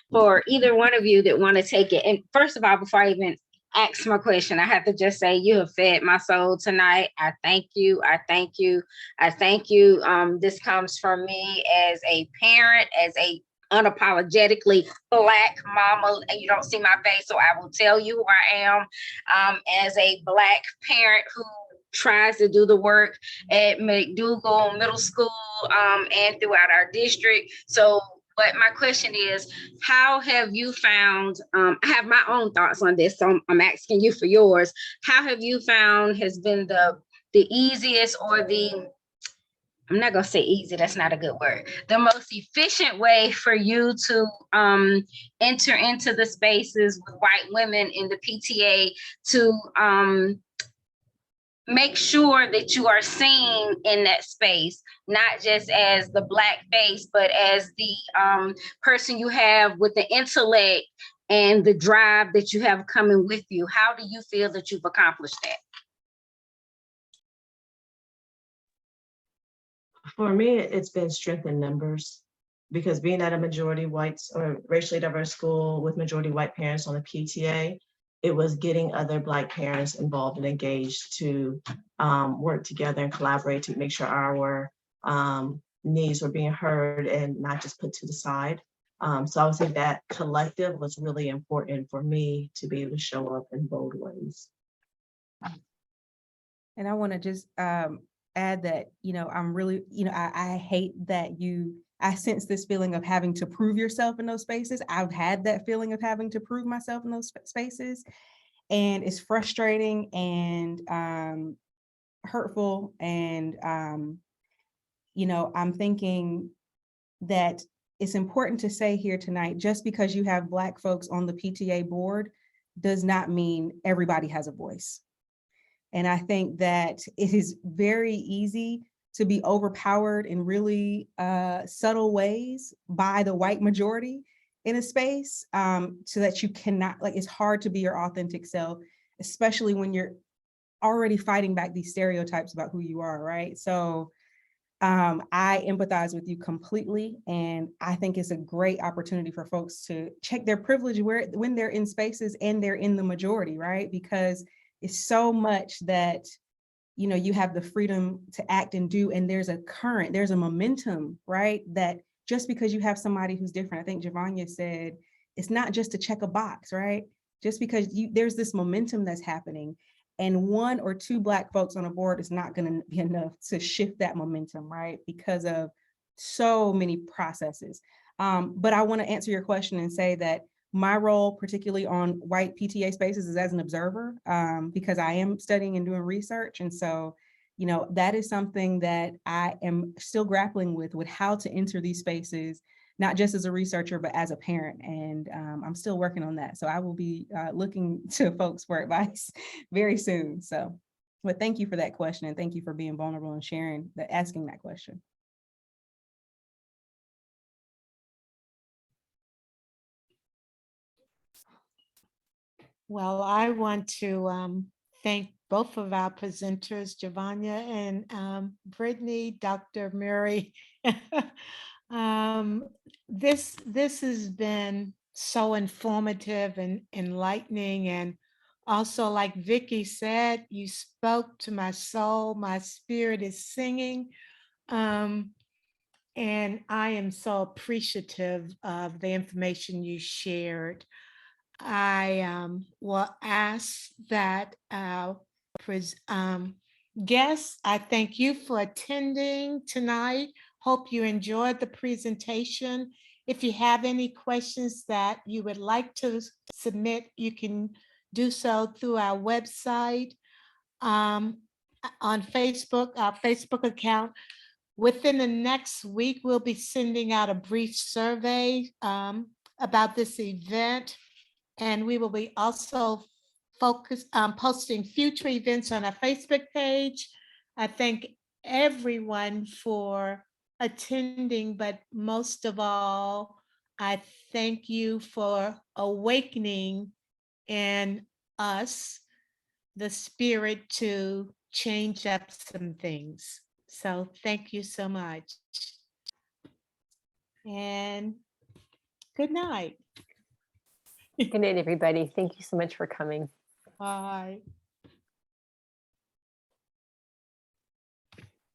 for either one of you that want to take it. And first of all, before I even ask my question, I have to just say you have fed my soul tonight. I thank you. I thank you. I thank you. This comes from me as a parent, as a unapologetically Black mama, and you don't see my face, so I will tell you who I am. As a Black parent who tries to do the work at McDougall Middle School and throughout our district. So, but my question is, how have you found, I have my own thoughts on this, so I'm asking you for yours. How have you found has been the easiest or I'm not gonna say easy, that's not a good word, the most efficient way for you to enter into the spaces with white women in the PTA to make sure that you are seen in that space, not just as the Black face, but as the person you have with the intellect and the drive that you have coming with you? How do you feel that you've accomplished that? For me, it's been strength in numbers because being at a majority white or racially diverse school with majority white parents on the PTA, it was getting other Black parents involved and engaged to work together and collaborate to make sure our needs were being heard and not just put to the side. So I would say that collective was really important for me to be able to show up in bold ways. And I want to just add that, you know, I'm really, you know, I hate that I sense this feeling of having to prove yourself in those spaces. I've had that feeling of having to prove myself in those spaces. And it's frustrating and hurtful. And, you know, I'm thinking that it's important to say here tonight, just because you have Black folks on the PTA board does not mean everybody has a voice. And I think that it is very easy to be overpowered in really subtle ways by the white majority in a space, so that you cannot, like, it's hard to be your authentic self, especially when you're already fighting back these stereotypes about who you are, right? So I empathize with you completely. And I think it's a great opportunity for folks to check their privilege when they're in spaces and they're in the majority, right? Because it's so much that, you know, you have the freedom to act and do, and there's a momentum, right? That just because you have somebody who's different, I think Javanya said, it's not just to check a box, right? Just because there's this momentum that's happening, and 1 or 2 Black folks on a board is not going to be enough to shift that momentum, right? Because of so many processes. But I want to answer your question and say that my role, particularly on white PTA spaces, is as an observer, because I am studying and doing research. And so, you know, that is something that I am still grappling with how to enter these spaces, not just as a researcher, but as a parent. And I'm still working on that. So I will be looking to folks for advice very soon. So, but thank you for that question. And thank you for being vulnerable and sharing that, asking that question. Well, I want to thank both of our presenters, Javanya and Brittany, Dr. Murray. This has been so informative and enlightening, and also, like Vicky said, you spoke to my soul. My spirit is singing. And I am so appreciative of the information you shared. I will ask that our guests, I thank you for attending tonight. Hope you enjoyed the presentation. If you have any questions that you would like to submit, you can do so through our website, on Facebook, our Facebook account. Within the next week, we'll be sending out a brief survey about this event. And we will be also posting future events on our Facebook page. I thank everyone for attending, but most of all, I thank you for awakening in us the spirit to change up some things. So thank you so much. And good night. Good night, everybody. Thank you so much for coming. Bye.